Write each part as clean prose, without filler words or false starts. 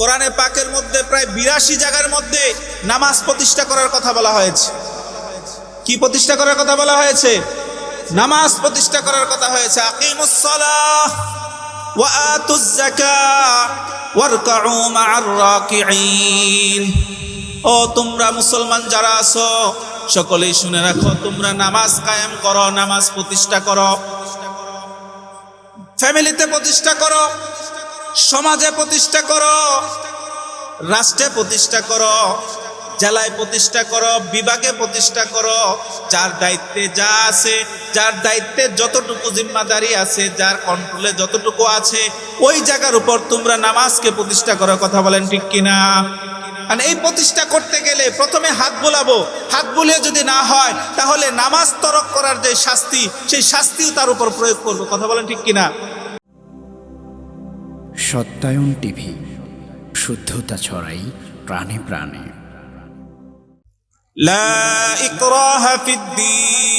কোরআনে পাকের মধ্যে প্রায় ৮২ জায়গার মধ্যে নামাজ প্রতিষ্ঠা করার কথা বলা হয়েছে। কি প্রতিষ্ঠা করার কথা বলা হয়েছে? নামাজ প্রতিষ্ঠা করার কথা হয়েছে। আকিমুস সালাহ ওয়া আতুজ যাকাহ ওয়ারকাউ মা'আর রাকিঈন। ও তোমরা মুসলমান যারা আছো সকলেই শুনে রাখো, তোমরা নামাজ কায়েম করো, নামাজ প্রতিষ্ঠা করো, ফ্যামিলিতে প্রতিষ্ঠা করো, সমাজে প্রতিষ্ঠা করো, রাষ্ট্রে প্রতিষ্ঠা করো, জেলায় প্রতিষ্ঠা করো, বিভাগে প্রতিষ্ঠা করো। যার দায়িত্বে যা আছে, যার দায়িত্বে যতটুকু জিম্মাদারি আছে, যার কন্ট্রোলে যতটুকু আছে, ওই জায়গার উপর তোমরা নামাজকে প্রতিষ্ঠা করো। কথা বলেন ঠিক কিনা? আর এই প্রতিষ্ঠা করতে গেলে প্রথমে হাত বোলাবো, হাত বুলিয়ে যদি না হয় তাহলে নামাজ তরক করার যে শাস্তি, সেই শাস্তিও তার উপর প্রয়োগ করবো। কথা বলেন ঠিক কিনা? সত্যায়ন টিভি, শুদ্ধতা ছড়াই প্রাণে প্রাণে। লা ইকরাহা ফিদ্দীন,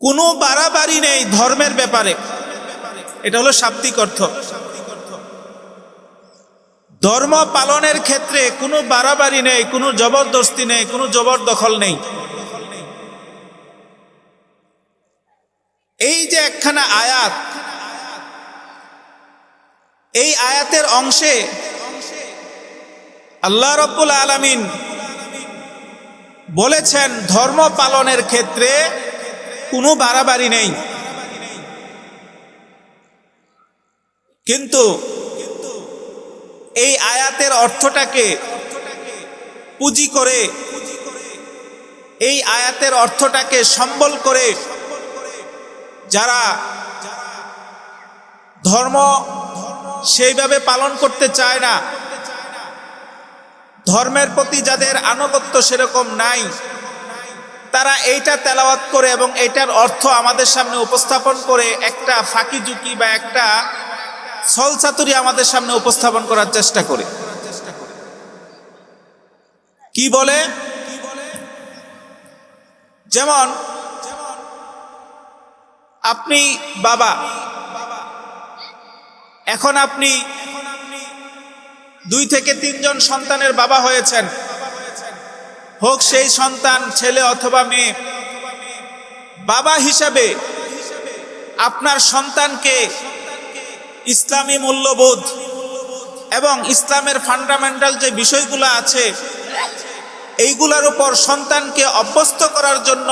কোনো বাড়াবাড়ি নেই ধর্মের ব্যাপারে। এটা হলো শাব্দিক অর্থ। ধর্ম পালনের ক্ষেত্রে কোনো বাড়াবাড়ি নেই, কোনো জবরদস্তি নেই, কোনো জবরদখল নেই। এই যে একখানা আয়াত, এই আয়াতের অংশে আল্লাহ রাব্বুল আলামিন বলেছেন ধর্ম পালনের ক্ষেত্রে কোনো বাড়াবাড়ি নেই। কিন্তু এই আয়াতের অর্থটাকে পুঁজি করে, এই আয়াতের অর্থটাকে সম্বল করে যারা ধর্ম সেইভাবে পালন করতে চায় না, ধর্মের প্রতি যাদের আনুগত্য সেরকম নাই, তারা এইটা তেলাওয়াত করে এবং এইটার অর্থ আমাদের সামনে উপস্থাপন করে একটা ফাঁকি ঝুঁকি বা একটা ছলচাতুরি আমাদের সামনে উপস্থাপন করার চেষ্টা করে। কি বলে? যেমন আপনি বাবা, এখন আপনি 2 থেকে 3 জন সন্তানের বাবা হয়েছেন, হোক সেই সন্তান ছেলে অথবা মেয়ে। বাবা হিসাবে আপনার সন্তানকে ইসলামী মূল্যবোধ এবং ইসলামের ফান্ডামেন্টাল যে বিষয়গুলো আছে এইগুলোর উপর সন্তানকে অভ্যস্ত করার জন্য,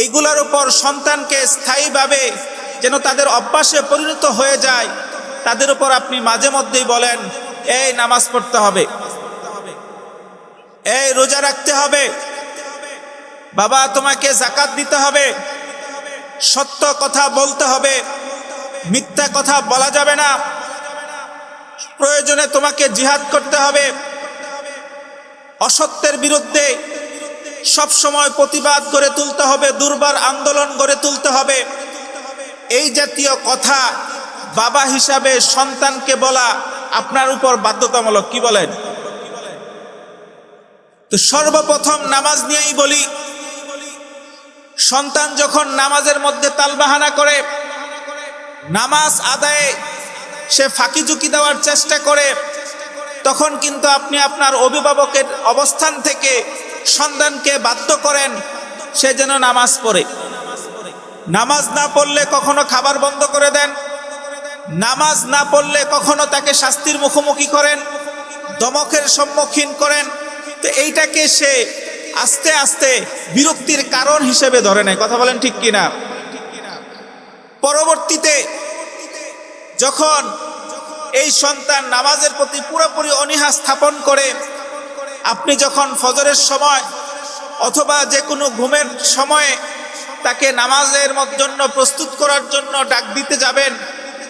এইগুলোর উপর সন্তানকে স্থায়ীভাবে যেন তাদের অভ্যাসে পরিণত হয়ে যায়, তাদের উপর আপনি মাঝে মধ্যেই বলেন, এই নামাজ পড়তে হবে, এই রোজা রাখতে হবে, বাবা তোমাকে যাকাত দিতে হবে, সত্য কথা বলতে হবে, মিথ্যা কথা বলা যাবে না, প্রয়োজনে তোমাকে জিহাদ করতে হবে, অসত্যের বিরুদ্ধে সব সময় প্রতিবাদ গড়ে তুলতে হবে, দুর্বার আন্দোলন গড়ে তুলতে হবে। এই জাতীয় কথা বাবা হিসাবে সন্তানকে বলা আপনার উপর বাধ্যতামূলক। কি বলেন? তো সর্বপ্রথম নামাজ নিয়েই বলি, সন্তান যখন নামাজের মধ্যে তালবাহানা করে, নামাজ আদায়ে সে ফাঁকি ঝুঁকি দেওয়ার চেষ্টা করে, তখন কিন্তু আপনি আপনার অভিভাবকের অবস্থান থেকে সন্তানকে বাধ্য করেন সে যেন নামাজ পড়ে। নামাজ না পড়লে কখনো খাবার বন্ধ করে দেন, নামাজ না পড়লে কখনো তাকে শাস্তির মুখোমুখি করেন, ধমকের সম্মুখীন করেন। তো এইটাকে সে আস্তে আস্তে বিরক্তির কারণ হিসেবে ধরে নেয়। কথা বলেন ঠিক কিনা? পরবর্তীতে যখন এই সন্তান নামাজের প্রতি পুরোপুরি অনীহা স্থাপন করে, আপনি যখন ফজরের সময় অথবা যে কোনো ঘুমের সময়ে তাকে নামাজের জন্য প্রস্তুত করার জন্য ডাক দিতে যাবেন,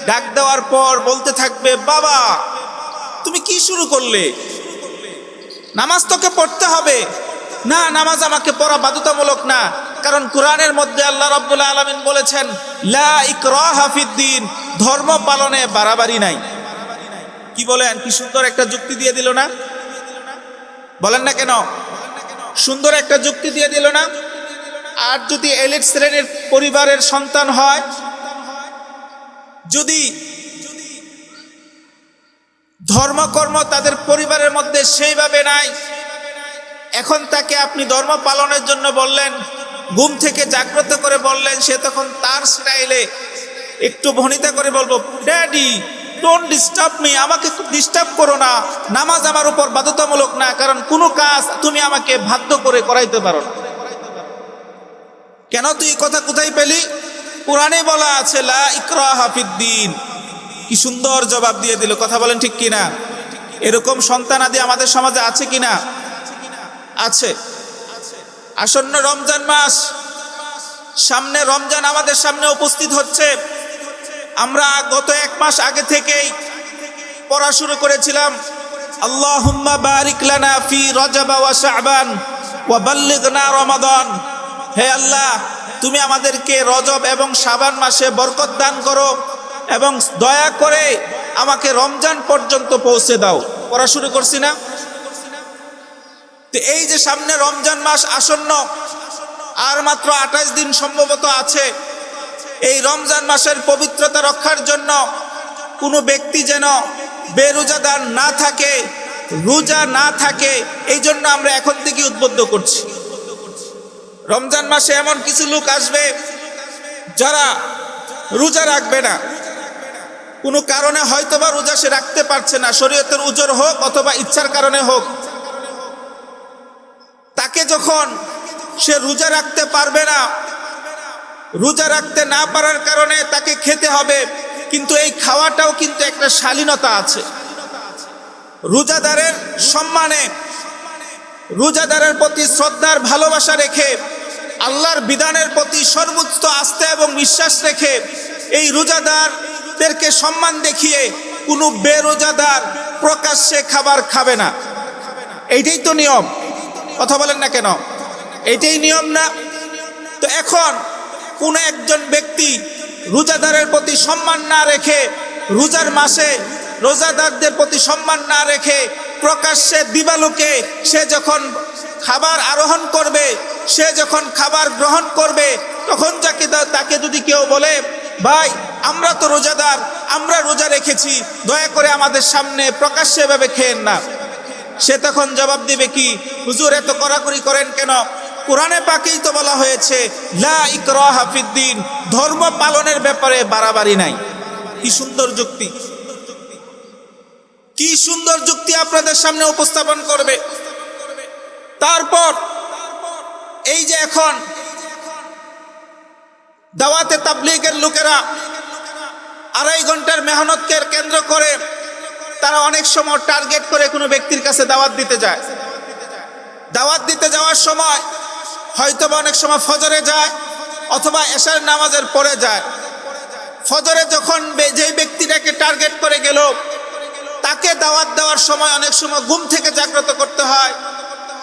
ডাক দেওয়ার পর বলতে থাকবে, বাবা তুমি কি শুরু করলে? নামাজ তোকে পড়তে হবে না, নামাজ আমাকে পড়া বাধ্যতামূলক না, কারণ কোরআনের মধ্যে আল্লাহ রাব্বুল আলামিন বলেছেন লা ইকরাহা ফিদ্দীন, ধর্ম পালনে বাড়াবাড়ি নাই। কি বলেন? কি সুন্দর একটা যুক্তি দিয়ে দিল না? বলেন না কেন? সুন্দর একটা যুক্তি দিয়ে দিল না? আর যদি এলিট শ্রেণীর পরিবারের সন্তান হয়, যদি ধর্মকর্ম তাদের পরিবারের মধ্যে সেইভাবে নাই, এখন তাকে আপনি ধর্ম পালনের জন্য বললেন, ঘুম থেকে জাগ্রত করে বললেন, সে তখন তার স্টাইলে একটু ভনিতা করে বলবো, ড্যাডি ডোন্ট ডিস্টার্ব মি, আমাকে ডিস্টার্ব করো না, নামাজ আমার উপর বাধ্যতামূলক না, কারণ কোনো কাজ তুমি আমাকে বাধ্য করে করাইতে পারো না। কেন তুই এই কথা কোথায় পেলি? কোরআনে বলা আছে লা ইকরাহা ফিদ্দিন। কি সুন্দর জবাব দিয়ে দিল, কথা বলেন ঠিক কিনা? এরকম সন্তান আদি আমাদের সমাজে আছে কিনা? আছে। আসন্ন রমজান মাস, সামনে রমজান আমাদের সামনে উপস্থিত হচ্ছে। আমরা গত এক মাস আগে থেকেই পড়া শুরু করেছিলাম, আল্লাহুম্মা বারিক লানা ফি রজব ওয়া শাবান ওয়া বাল্লিগনা রমাদান। হে আল্লাহ, তুমি আমাদেরকে রজব এবং শাবান মাসে বরকত দান করো এবং দয়া করে আমাকে রমজান পর্যন্ত পৌঁছে দাও। পড়া শুরু করছি না? তো এই যে সামনে রমজান মাস আসন্ন, আর মাত্র 28 দিন সম্ভবত আছে। এই রমজান মাসের পবিত্রতা রক্ষার জন্য কোনো ব্যক্তি যেন বেরোজাদার না থাকে, রোজা না থাকে, এই জন্য আমরা এখন থেকে উদ্বুদ্ধ করছি। রমজান মাসে এমন কিছু লোক আসবে যারা রোজা রাখবে না, কোনো কারণে হয়তোবা রোজা সে রাখতে পারছে না, শরীয়তের উজর হোক অথবা ইচ্ছার কারণে হোক। তাকে যখন সে রোজা রাখতে পারবে না, রোজা রাখতে না পারার কারণে তাকে খেতে হবে, কিন্তু এই খাওয়াটাও কিন্তু একটা শালীনতা আছে। রোজাদারের সম্মানে, রোজাদারের প্রতি শ্রদ্ধার ভালোবাসা রেখে, আল্লাহর বিধানের প্রতি সর্বোচ্চ আস্থা এবং বিশ্বাস রেখে এই রোজাদারদেরকে সম্মান দেখিয়ে কোনো বেরোজাদার প্রকাশ্যে খাবার খাবে না। এইটাই তো নিয়ম, কথা বলেন না কেন? এটাই নিয়ম না? তো এখন কোন একজন ব্যক্তি রোজাদারের প্রতি সম্মান না রেখে, রোজার মাসে রোজাদারদের প্রতি সম্মান না রেখে প্রকাশ্যে দিবালোকে সে যখন খাবার আরোহণ করবে, সে যখন খাবার গ্রহণ করবে, তখন তাকে যদি কেউ বলে, ভাই আমরা তো রোজাদার, আমরা রোজা রেখেছি, দয়া করে আমাদের সামনে প্রকাশ্যে এভাবে খেয়েন না, সে তখন জবাব দিবে কি, হুজুর এত কড়াকড়ি করেন কেন? কোরআনে পাকেই তো বলা হয়েছে লা ইকরাহা ফিদ্দিন, ধর্ম পালনের ব্যাপারে বাড়াবাড়ি নাই। কি সুন্দর যুক্তি, কি সুন্দর যুক্তি আপনাদের সামনে উপস্থাপন করবে। তারপর এই যে এখন দাওয়াতে তাবলীগের লোকেরা 2.5 ঘন্টার মেহনতকে কেন্দ্র করে তারা অনেক সময় টার্গেট করে কোনো ব্যক্তির কাছে দাওয়াত দিতে যায়। দাওয়াত দিতে যাওয়ার সময় হয়তোবা অনেক সময় ফজরে যায় অথবা এশার নামাজের পরে যায়। ফজরে যখন যেই ব্যক্তিটাকে টার্গেট করে গেল, তাকে দাওয়াত দেওয়ার সময় অনেক সময় ঘুম থেকে জাগ্রত করতে হয়।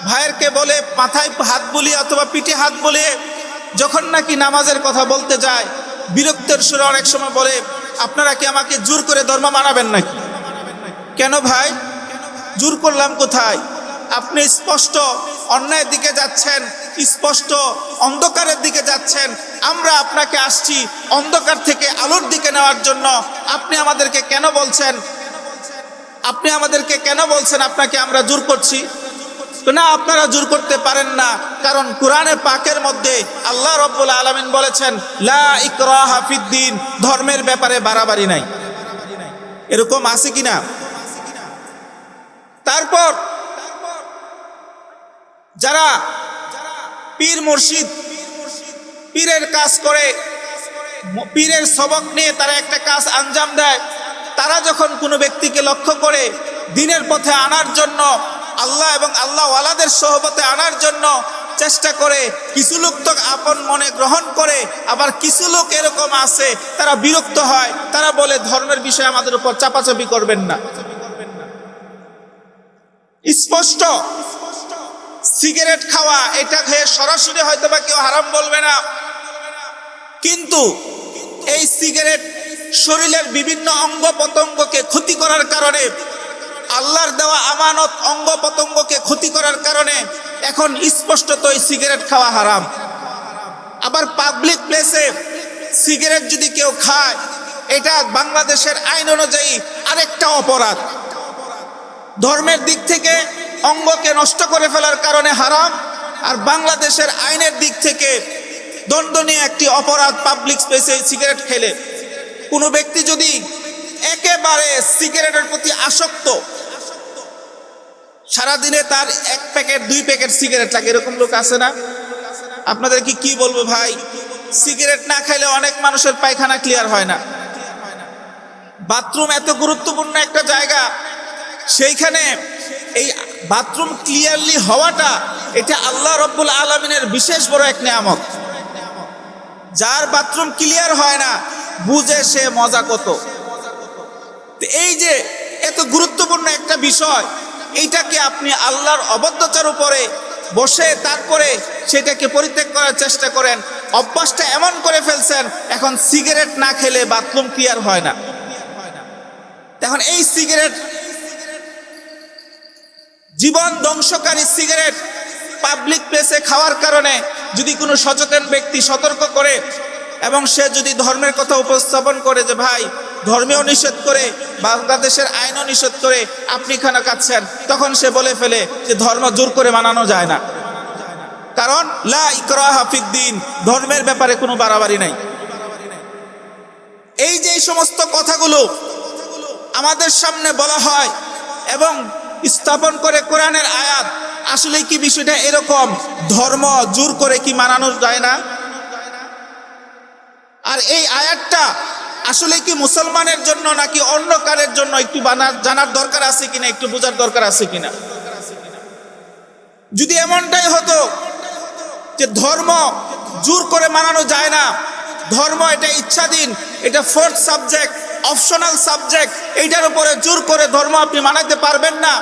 ভাইয়েরকে বলে মাথায় হাত বুলিয়ে অথবা পিঠে হাত বুলিয়ে যখন নাকি নামাজের কথা বলতে যায়, বিরক্তের সুরে অনেক সময় বলে, আপনারা কি আমাকে জোর করে ধর্ম মানাবেন নাকি? কেন ভাই, জোর করলাম কোথায়? আপনি স্পষ্ট অন্যায়ের দিকে যাচ্ছেন, স্পষ্ট অন্ধকারের দিকে যাচ্ছেন। আমরা আপনাকে আসছি অন্ধকার থেকে আলোর দিকে নেওয়ার জন্য। আপনি আমাদেরকে কেন বলছেন, আপনি আমাদেরকে কেন বলছেন আপনাকে আমরা জোর করছি? তো না, আপনারা জোর করতে পারেন না, কারণ কোরআনে পাকের মধ্যে আল্লাহ রাব্বুল আলামিন বলেছেন লা ইকরাহা ফিদ্দিন, ধর্মের ব্যাপারে বাড়াবাড়ি নাই। এরকম আছে কিনা? তারপর যারা পীর মুর্শিদ, পীরের কাজ করে, পীরের সবক নিয়ে তারা একটা কাজ আঞ্জাম দেয়, তারা যখন কোনো ব্যক্তিকে লক্ষ্য করে দ্বীনের পথে আনার জন্য, আল্লাহ এবং আল্লাহওয়ালাদের সোহবতে আনার জন্য চেষ্টা করে, কিছু লোক তো আপন মনে গ্রহণ করে, আবার কিছু লোক এরকম আছে তারা বিরক্ত হয়, তারা বলে ধর্মের বিষয়ে আমাদের উপর চাপাচাপি করবেন না। স্পষ্ট সিগারেট খাওয়া, এটা খেয়ে সরাসরি হয়তোবা কেউ হারাম বলবে না, কিন্তু এই সিগারেট শরীরের বিভিন্ন অঙ্গ প্রত্যঙ্গকে ক্ষতি করার কারণে, আল্লাহর দেওয়া আমানত অঙ্গ প্রত্যঙ্গকে ক্ষতি করার কারণে এখন স্পষ্টতই সিগারেট খাওয়া হারাম। আবার পাবলিক প্লেসে সিগারেট যদি কেউ খায়, এটা বাংলাদেশের আইন অনুযায়ী আরেকটা অপরাধ। ধর্মের দিক থেকে অঙ্গকে নষ্ট করে ফেলার কারণে হারাম, আর বাংলাদেশের আইনের দিক থেকে দণ্ডনীয় একটি অপরাধ পাবলিক স্পেসে সিগারেট খেলে। কোনো ব্যক্তি যদি একেবারে সিগারেটের প্রতি আসক্ত, সারাদিনে তার 1 প্যাকেট 2 প্যাকেট সিগারেট লাগে, এরকম লোক আছে না? আপনাদের কি বলবো ভাই, সিগারেট না খাইলে অনেক মানুষের পায়খানা ক্লিয়ার হয় না। বাথরুম এত গুরুত্বপূর্ণ একটা জায়গা, সেইখানে এই বাথরুম ক্লিয়ারলি হওয়াটা, এটা আল্লাহ রব্বুল আলামিনের বিশেষ বড় এক নিয়ামত। যার বাথরুম ক্লিয়ার হয় না, বুঝে সে মজা কত। এই যে এত গুরুত্বপূর্ণ একটা বিষয়, এইটাকে আপনি আল্লাহর অবদ্ধতার উপরে বসে তারপরে সেটাকে পরিত্যাগ করার চেষ্টা করেন, অভ্যাসটা এমন করে ফেলছেন, এখন সিগারেট না খেলে বাথরুম ক্লিয়ার হয় না। এখন এই সিগারেট, জীবন ধ্বংসকারী সিগারেট পাবলিক প্লেসে খাওয়ার কারণে যদি কোনো সচেতন ব্যক্তি সতর্ক করে এবং সে যদি ধর্মের কথা উপস্থাপন করে যে ভাই ধর্মেও নিষেধ করে, বাংলাদেশের আইনও নিষেধ করে, আপনি কেন খাচ্ছেন, তখন সে বলে ফেলে যে ধর্ম জোর করে মানানো যায় না। কারণ লা ইকরাহা ফিদ্দিন, ধর্মের ব্যাপারে কোনো বাড়াবাড়ি নাই। এই যে এই সমস্ত কথাগুলো আমাদের সামনে বলা হয় এবং স্থাপন করে কোরআনের আয়াত, আসলে কি বিষয়টা এরকম, ধর্ম জোর করে কি মানানো যায় না? আর এই আয়াতটা আসলে কি মুসলমানের জন্য নাকি অন্য কারের জন্য একটু জানার দরকার আছে কিনা, একটু বোঝার দরকার আছে কিনা। যদি এমনটাই হতো যে ধর্ম জোর করে মানানো যায় না, ধর্ম এটা ইচ্ছাধীন, এটা ফোর্থ সাবজেক্ট, অপশনাল সাবজেক্ট, এইটার উপরে জোর করে ধর্ম আপনি মানাতে পারবেন না,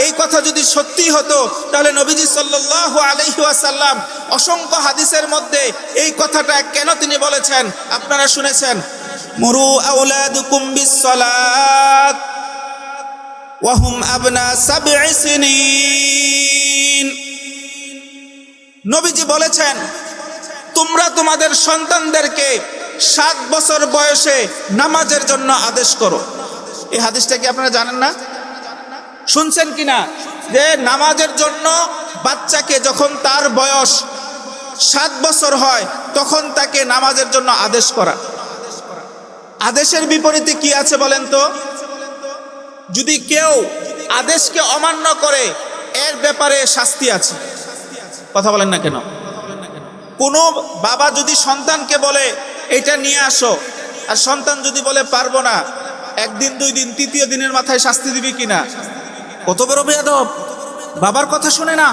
এই কথা যদি সত্যি হতো, তাহলে নবীজি সাল্লাল্লাহু আলাইহি ওয়াসাল্লাম অসংখ্য হাদিসের মধ্যে এই কথাটা কেন তিনি বলেছেন আপনারা শুনেছেন, মুরু আওলাদুকুম বিসসালাত ওয়া হুম আবনা সাব'i সিনিন। নবীজি বলেছেন তোমরা তোমাদের সন্তানদেরকে 7 বছর বয়সে নামাজের জন্য আদেশ করো। এই হাদিসটা কি আপনারা জানেন না? শুনছেন কিনা যে নামাজের জন্য বাচ্চাকে যখন তার বয়স 7 বছর হয় তখন তাকে নামাজের জন্য আদেশ করা। আদেশের বিপরীতে কি আছে বলেন তো? যদি কেউ আদেশকে অমান্য করে এর ব্যাপারে শাস্তি আছে। কথা বলেন না কেন? কোনো বাবা যদি সন্তানকে বলে এটা নিয়ে আসো, আর সন্তান যদি বলে পারবো না, 1 দিন 2 দিন 3য় দিনের মাথায় শাস্তি দিবি কিনা? কত বড় বেয়াদব, বাবার কথা শুনে না।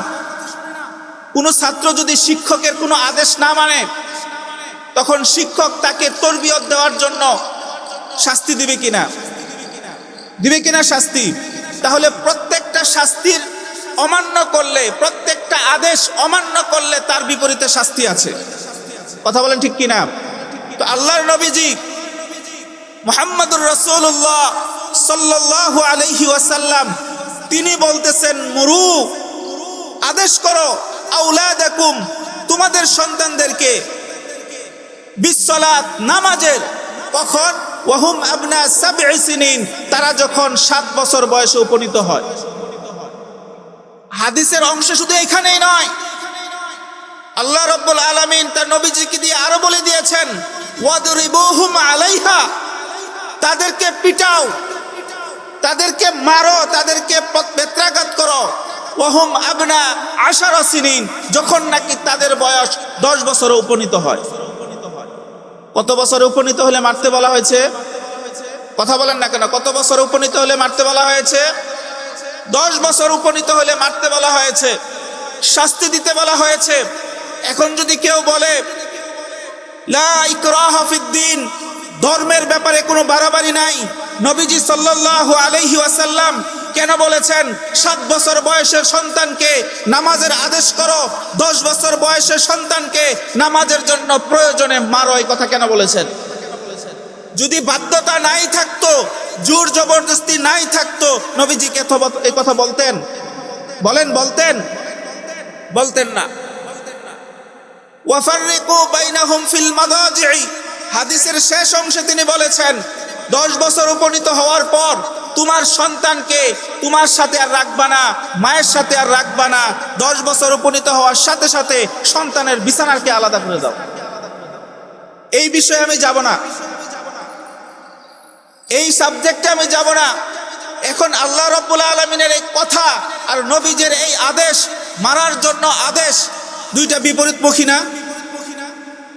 কোনো ছাত্র যদি শিক্ষকের কোনো আদেশ না মানে, তখন শিক্ষক তাকে তরবিয়ত দেওয়ার জন্য শাস্তি দিবে কিনা? দিবে কিনা শাস্তি? তাহলে প্রত্যেকটা শাস্তির অমান্য করলে, প্রত্যেকটা আদেশ অমান্য করলে তার বিপরীতে শাস্তি আছে। কথা বলেন ঠিক কিনা? তো আল্লাহর নবীজি মুহাম্মদুর রাসূলুল্লাহ সাল্লাল্লাহু আলাইহি ওয়াসাল্লাম তিনি বলতেছেন মুরু, আদেশ করো, আওলাদাকুম, তোমাদের সন্তানদেরকে, বিসসালাত, নামাজের। কখন? ওয়া হুম আবনা সাব'i সিনিন, তারা যখন 7 বছর বয়সে উপনীত হয়। হাদিসের অংশ শুধু এখানেই নয়, আল্লাহ রাব্বুল আলামিন তার নবীজিকে দিয়ে আরো বলে দিয়েছেন ওয়াদরিবুহুম আলাইহা, তাদেরকে পিটাও, তাদেরকে মারো, তাদেরকে বেত্রাঘাত করো। ওয়াহুম আবনা 10 সিনিন, যখন নাকি তাদের বয়স 10 বছরে উপনীত হয়। কত বছরে উপনীত হলে মারতে বলা হয়েছে? কথা বলেন না কেন? কত বছরে উপনীত হলে মারতে বলা হয়েছে? 10 বছর উপনীত হলে মারতে বলা হয়েছে, শাস্তি দিতে বলা হয়েছে। এখন যদি কেউ বলে লা ইকরাহা ফিদ্দিন, ধর্মের ব্যাপারে কোনো বাড়াবাড়ি নাই, নবীজি সাল্লাল্লাহু আলাইহি ওয়াসাল্লাম কেন বলেছেন 7 বছর বয়সের সন্তানকে নামাজের আদেশ করো, 10 বছর বয়সের সন্তানকে নামাজের জন্য প্রয়োজনে মারো, এই কথা কেন বলেছেন? যদি বাধ্যতা নাই থাকতো, জোর জবরদস্তি নাই থাকতো, নবীজি কে এই কথা বলতেন? বলেন, বলতেন? বলতেন না। ওয়াফাররিকু বাইনাহুম ফিল মাদাজি'i, হাদিসের শেষ অংশে তিনি বলেছেন 10 বছর উপনীত হওয়ার পর তোমার সন্তানকে তোমার সাথে আর রাখবা না, মায়ের সাথে আর রাখবা না। 10 বছর উপনীত হওয়ার সাথে সাথে সন্তানের বিছানাকে আলাদা করে দাও। এই বিষয়ে আমি যাব না, এই সাবজেক্টে আমি যাব না। এখন আল্লাহ রাব্বুল আলামিনের এই কথা আর নবীজের এই আদেশ মানার জন্য আদেশ, দুইটা বিপরীতমুখী না?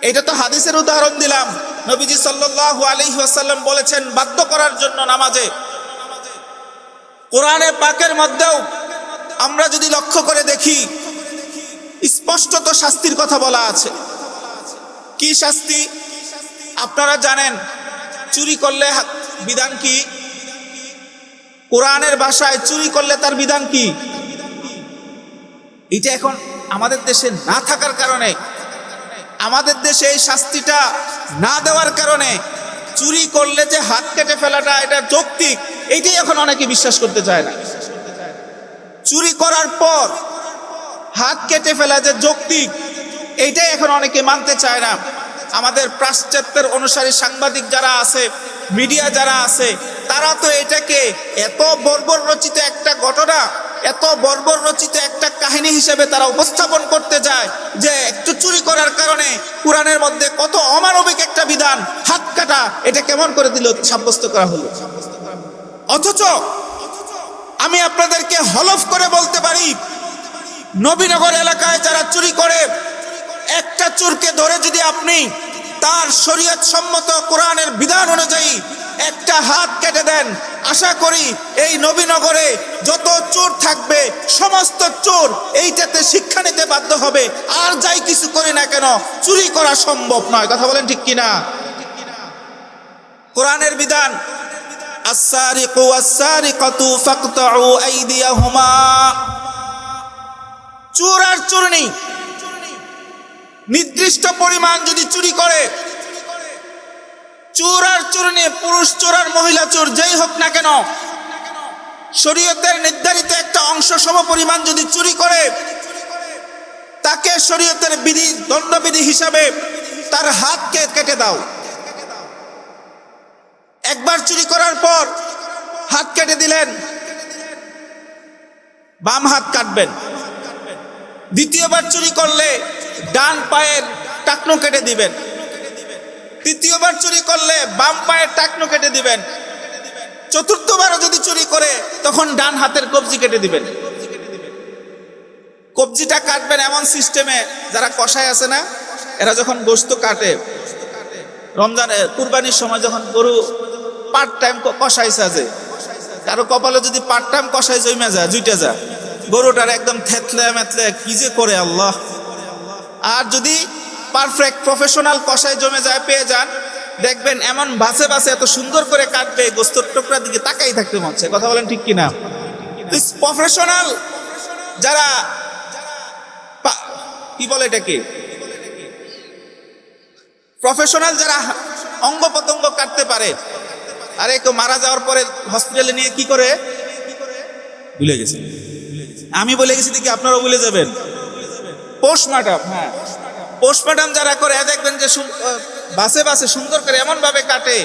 এটা তো হাদিসের উদাহরণ দিলাম। নবীজি সাল্লাল্লাহু আলাইহি ওয়াসাল্লাম বলেছেন বাধ্য করার জন্য নামাজে। কোরআনে পাকের মধ্যেও আমরা যদি লক্ষ্য করে দেখি স্পষ্টত শাস্তির কথা বলা আছে। কি শাস্তি? আপনারা জানেন চুরি করলে বিধান কি? কোরআনের ভাষায় চুরি করলে তার বিধান কি? এটা এখন আমাদের দেশে না থাকার কারণে, আমাদের দেশে এই শাস্তিটা না দেওয়ার কারণে চুরি করলে যে হাত কেটে ফেলাটা এটা যৌক্তিক, এইটাই এখন অনেকে বিশ্বাস করতে চায় না। চুরি করার পর হাত কেটে ফেলা যে যৌক্তিক, এইটাই এখন অনেকে মানতে চায় না। আমাদের পাশ্চাত্যের অনুসারী সাংবাদিক যারা আছে, মিডিয়া যারা আছে, তারা তো এটাকে এত বর্বর রচিত একটা ঘটনা, এত বর্বর রচিত একটা কাহিনী হিসেবে তারা উপস্থাপন করতে যায় যে একটু চুরি করার কারণে কোরআনের মধ্যে কত অমানবিক একটা বিধান, হাত কাটা, এটা কেমন করে দিল সাব্যস্ত করা হলো। অথচ আমি আপনাদেরকে হলফ করে বলতে পারি, নবীনগর এলাকায় যারা চুরি করে, একটা চোরকে ধরে যদি আপনি তার শরীয়ত সম্মত কোরআনের বিধান অনুযায়ী একটা হাত কেটে দেন, আশা করি এই নবীনগরে যত চোর থাকবে সমস্ত চোর এইটাতে শিক্ষা নিতে বাধ্য হবে। আর যাই কিছু করি না কেন, চুরি করা সম্ভব নয়। কথা বলেন ঠিক কিনা? কোরআনের বিধান, আস-সারিকু ওয়াস-সারিকাতু ফাকতাউ আইদিয়াহুমা, চোর আর চোরনি নির্দিষ্ট পরিমাণ যদি চুরি করে, চোর আর চোরনি, পুরুষ চোর আর মহিলা চোর যেই হোক না কেন, শরীয়তের নির্ধারিত একটা অংশ সম পরিমাণ যদি চুরি করে, তাকে শরীয়তের বিধি, দণ্ডবিধি হিসাবে তার হাতকে কেটে দাও। একবার চুরি করার পর হাত কেটে দিলেন, বাম হাত কাটবেন। দ্বিতীয়বার চুরি করলে ডান পায়ের টাকনো কেটে দিবেন। তৃতীয়বার চুরি করলে বাম পায়ের টাকনো কেটে দিবেন। চতুর্থবারও যদি চুরি করে তখন ডান হাতের কবজি কেটে দিবেন। কবজিটা কাটবেন এমন সিস্টেমে, যারা কষাই আছে না, এরা যখন গোশত কাটে রমজানে কুরবানির সময়, যখন গরু পার্ট টাইম কষাই সাজে, কারো কপালে যদি পার্ট টাইম কষাই জমে যায়, জুইটা যায়, গরুটার একদম থেতলে মেতলে কি যে করে আল্লাহ। আর যদি পারফেক্ট প্রফেশনাল কষাই জমে যায়, পেয়ে যান, দেখবেন এমন বাসে বাসে এত সুন্দর করে কাটবে, গোস্তর টুকরার দিকে তাকাই থাকতে মন চায়। কথা বলেন ঠিক কিনা? প্রফেশনাল যারা কি বলে এটাকে, প্রফেশনাল যারা অঙ্গ প্রত্যঙ্গ কাটতে পারে, আরে কেউ মারা যাওয়ার পরে হসপিটালে নিয়ে কি করে, ভুলে গেছে, আমি বলে গেছি দেখি আপনারাও ভুলে যাবেন। পোস্টমর্টম, হ্যাঁ, পোস্টমর্টম যারা করে দেখবেন যে বাসে বাসে সুন্দর করে এমন ভাবে কাটে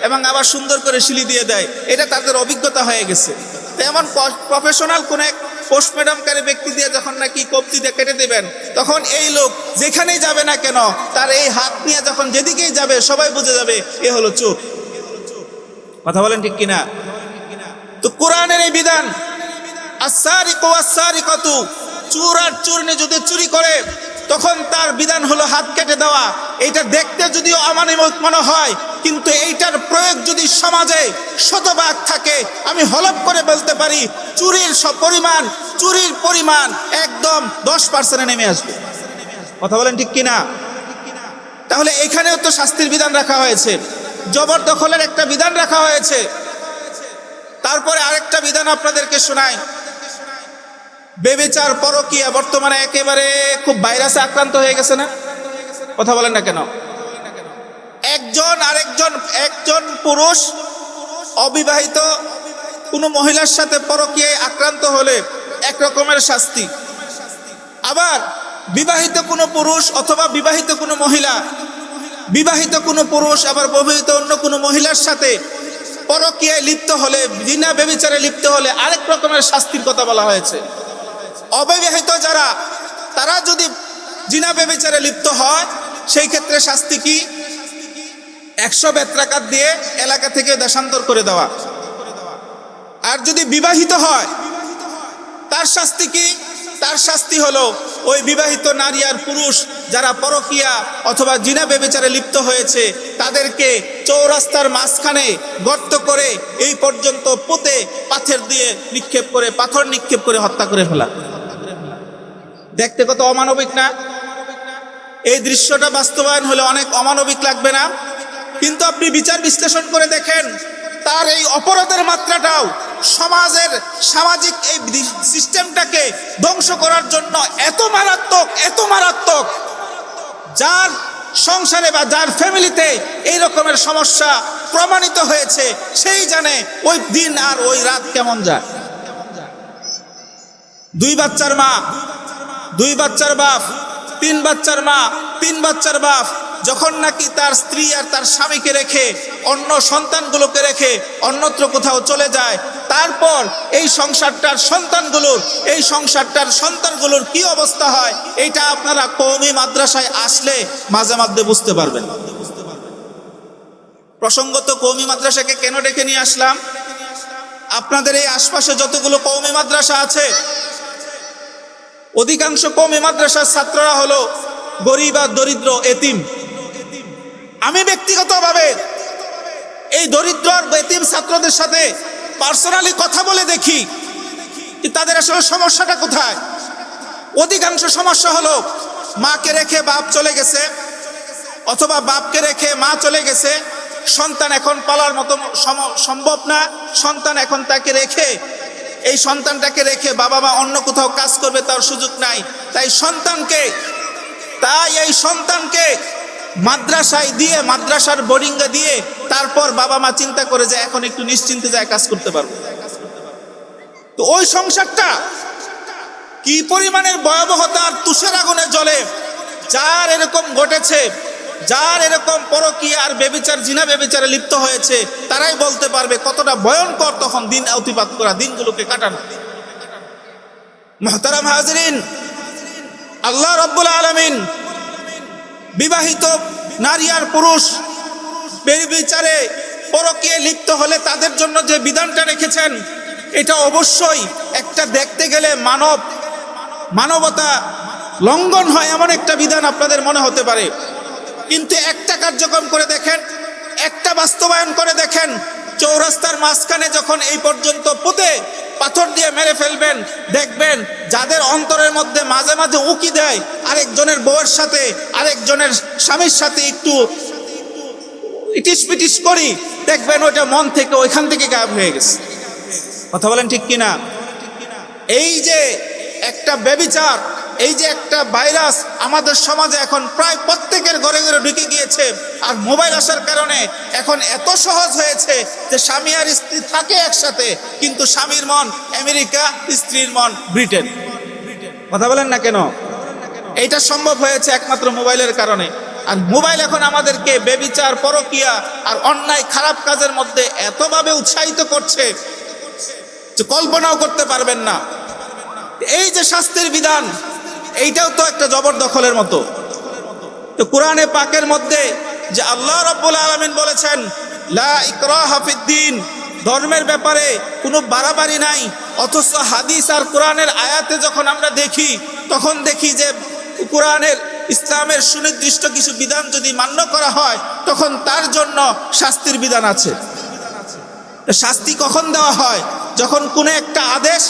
এবং আবার সুন্দর করে শিলি দিয়ে দেয়, এটা তাদের অভিজ্ঞতা হয়ে গেছে। এমন প্রফেশনাল কোন এক পোস্টমর্টমকারী ব্যক্তি দিয়ে যখন নাকি কবজি দিয়ে কেটে দেবেন, তখন এই লোক যেখানেই যাবে না কেন, তার এই হাত নিয়ে যখন যেদিকেই যাবে সবাই বুঝে যাবে এ হলো চোর। কথা বলেন ঠিক কিনা? তো কোরআনের এই বিধান, আস-সারিকু ওয়াস-সারিকাতু, চোর আর চোরনি যদি চুরি করে তখন তার বিধান হলো হাত কেটে দেওয়া। এইটা দেখতে যদিও অমানবিক মনে হয়, কিন্তু এইটার প্রয়োগ যদি সমাজে শতভাগ থাকে, আমি হলফ করে বলতে পারি চুরির পরিমাণ একদম 10% নেমে আসবে। কথা বলেন ঠিক কিনা? তাহলে এখানেও তো শাস্তির বিধান রাখা হয়েছে, জবরদখলের একটা বিধান রাখা হয়েছে। তারপরে আরেকটা বিধান আপনাদেরকে শোনাই, বেবিচার, পরকীয়া বর্তমানে একেবারে খুব ভাইরাসে আক্রান্ত হয়ে গেছে না? কথা বলেন না কেন? একজন পুরুষ অবিবাহিত কোনো মহিলার সাথে পরকীয়ায় আক্রান্ত হলে এক রকমের শাস্তি, আবার বিবাহিত কোনো পুরুষ অথবা বিবাহিত কোনো মহিলা, বিবাহিত কোনো পুরুষ আবার বিবাহিত অন্য কোনো মহিলার সাথে পরকীয়ায় লিপ্ত হলে, জিনা ব্যভিচারে লিপ্ত হলে আরেক রকমের শাস্তির কথা বলা হয়েছে। অবিবাহিত যারা, তারা যদি জিনা ব্যভিচারে লিপ্ত হয় সেই ক্ষেত্রে শাস্তি কি? 100 বেত্রাঘাত দিয়ে এলাকা থেকে দেশান্তর করে দেওয়া। আর যদি বিবাহিত হয় তার শাস্তি কি? তার শাস্তি হলো ওই বিবাহিত নারী আর পুরুষ যারা পরকীয়া অথবা জিনা ব্যভিচারে লিপ্ত হয়েছে তাদেরকে চৌরাস্তার মাঝখানে গর্ত করে এই পর্যন্ত পুঁতে পাথর নিক্ষেপ করে হত্যা করে ফেলা। দেখতে কত অমানবিক না? এই দৃশ্যটা বাস্তবায়ন হলে অনেক অমানবিক লাগবে না? কিন্তু আপনি বিচার বিশ্লেষণ করে দেখেন তার এই অপরাধের মাত্রাটাও সামাজিক এই সিস্টেমটাকে ধ্বংস করার জন্য এত মারাত্মক, যার সংসারে বা যার ফ্যামিলিতে এই রকমের সমস্যা প্রমাণিত হয়েছে সেই জানে ওই দিন আর ওই রাত কেমন যায়। 2 বাচ্চার মা, 2 বাচ্চার বাপ, 3 বাচ্চার মা, 3 বাচ্চার বাপ যখন নাকি তার স্ত্রী আর তার স্বামীকে রেখে অন্য সন্তানগুলোকে রেখে অন্যত্র কোথাও চলে যায়, তারপর এই সংসারটার সন্তানগুলোর কি অবস্থা হয় এটা আপনারা কওমি মাদ্রাসায় আসলে মাঝে মাঝে বুঝতে পারবেন। প্রসঙ্গত কওমি মাদ্রাসাকে কেন ডেকে নিয়ে আসলাম? আপনাদের এই আশপাশে যতগুলো কওমি মাদ্রাসা আছে অধিকাংশ কওমি মাদ্রাসার ছাত্ররা হলো গরিব আর দরিদ্র, এতিম। আমি ব্যক্তিগতভাবে এই দরিদ্র আর এতিম ছাত্রদের সাথে পার্সোনালি কথা বলে দেখি যে তাদের আসলে সমস্যাটা কোথায়। অধিকাংশ সমস্যা হলো মাকে রেখে বাপ চলে গেছে অথবা বাপকে রেখে মা চলে গেছে, সন্তান এখন পালার মতো সম্ভব না, সন্তান এখন তাকে রেখে এই সন্তানটাকে রেখে বাবা মা অন্য কোথাও কাজ করবে তার সুযোগ নাই, তাই এই সন্তানকে মাদ্রাসায় দিয়ে, মাদ্রাসার বোর্ডিংয়ে দিয়ে তারপর বাবা মা চিন্তা করে যে এখন একটু নিশ্চিন্তে যায় কাজ করতে পারবো। তো ওই সংসারটা কি পরিমাণের ভয়াবহতার তুষের আগুনে জ্বলে, যার এরকম ঘটেছে, যার এরকম পরকীয়া আর ব্যভিচার, জিনা ব্যভিচারে লিপ্ত হয়েছে, তারাই বলতে পারবে কতটা ভয়ঙ্কর তখন দিন অতিবাহিত করা, দিনগুলোকে কাটানো। মুহতারাম হাজরিন, আল্লাহ রাব্বুল আলামিন বিবাহিত নারী আর পুরুষ ব্যভিচারে পরকীয়ায় লিপ্ত হলে তাদের জন্য যে বিধানটা রেখেছেন এটা অবশ্যই একটা দেখতে গেলে মানবতা লঙ্ঘন হয় এমন একটা বিধান আপনাদের মনে হতে পারে, কিন্তু একটা কার্যক্রম করে দেখেন, একটা বাস্তবায়ন করে দেখেন। চৌরাস্তার মাঝখানে যখন এই পর্যন্ত পুঁতে পাথর দিয়ে মেরে ফেলবেন, দেখবেন যাদের অন্তরের মধ্যে মাঝে মাঝে উকি দেয় আরেকজনের বউয়ের সাথে, আরেকজনের স্বামীর সাথে একটু ইটিস পিটিস করি, দেখবেন ওইটা মন থেকে ওইখান থেকে গায়েব হয়ে গেছে। কথা বলেন ঠিক কিনা? এই যে একটা ব্যভিচার, এই যে একটা ভাইরাস আমাদের সমাজে এখন প্রায় প্রত্যেকের ঘরে ঘরে ঢুকে গিয়েছে, আর মোবাইল আসার কারণে এখন এত সহজ হয়েছে যে স্বামী আর স্ত্রী থাকে একসাথে, কিন্তু স্বামীর মন আমেরিকা, স্ত্রীর মন ব্রিটেন। কথা বলেন না কেন? এইটা সম্ভব হয়েছে একমাত্র মোবাইলের কারণে। আর মোবাইল এখন আমাদেরকে ব্যভিচার, পরকীয়া আর অন্যায় খারাপ কাজের মধ্যে এতভাবে উৎসাহিত করছে যে কল্পনাও করতে পারবেন না। এই যে শাস্তির বিধান, এইটাও তো একটা জবরদখলের মতো। তো কোরআনে পাকের মধ্যে যে আল্লাহ রাব্বুল আলামিন বলেছেন লা ইকরাহা ফিদ্দিন, ধর্মের ব্যাপারে কোনো বাড়াবাড়ি নাই, অথচ হাদিস আর কোরআনের আয়াতে যখন আমরা দেখি তখন দেখি যে কোরআনের, ইসলামের সুনির্দিষ্ট কিছু বিধান যদি মান্য করা হয় তখন তার জন্য শাস্তির বিধান আছে। শাস্তি কখন দেওয়া হয়? যখন কোনো একটা আদেশ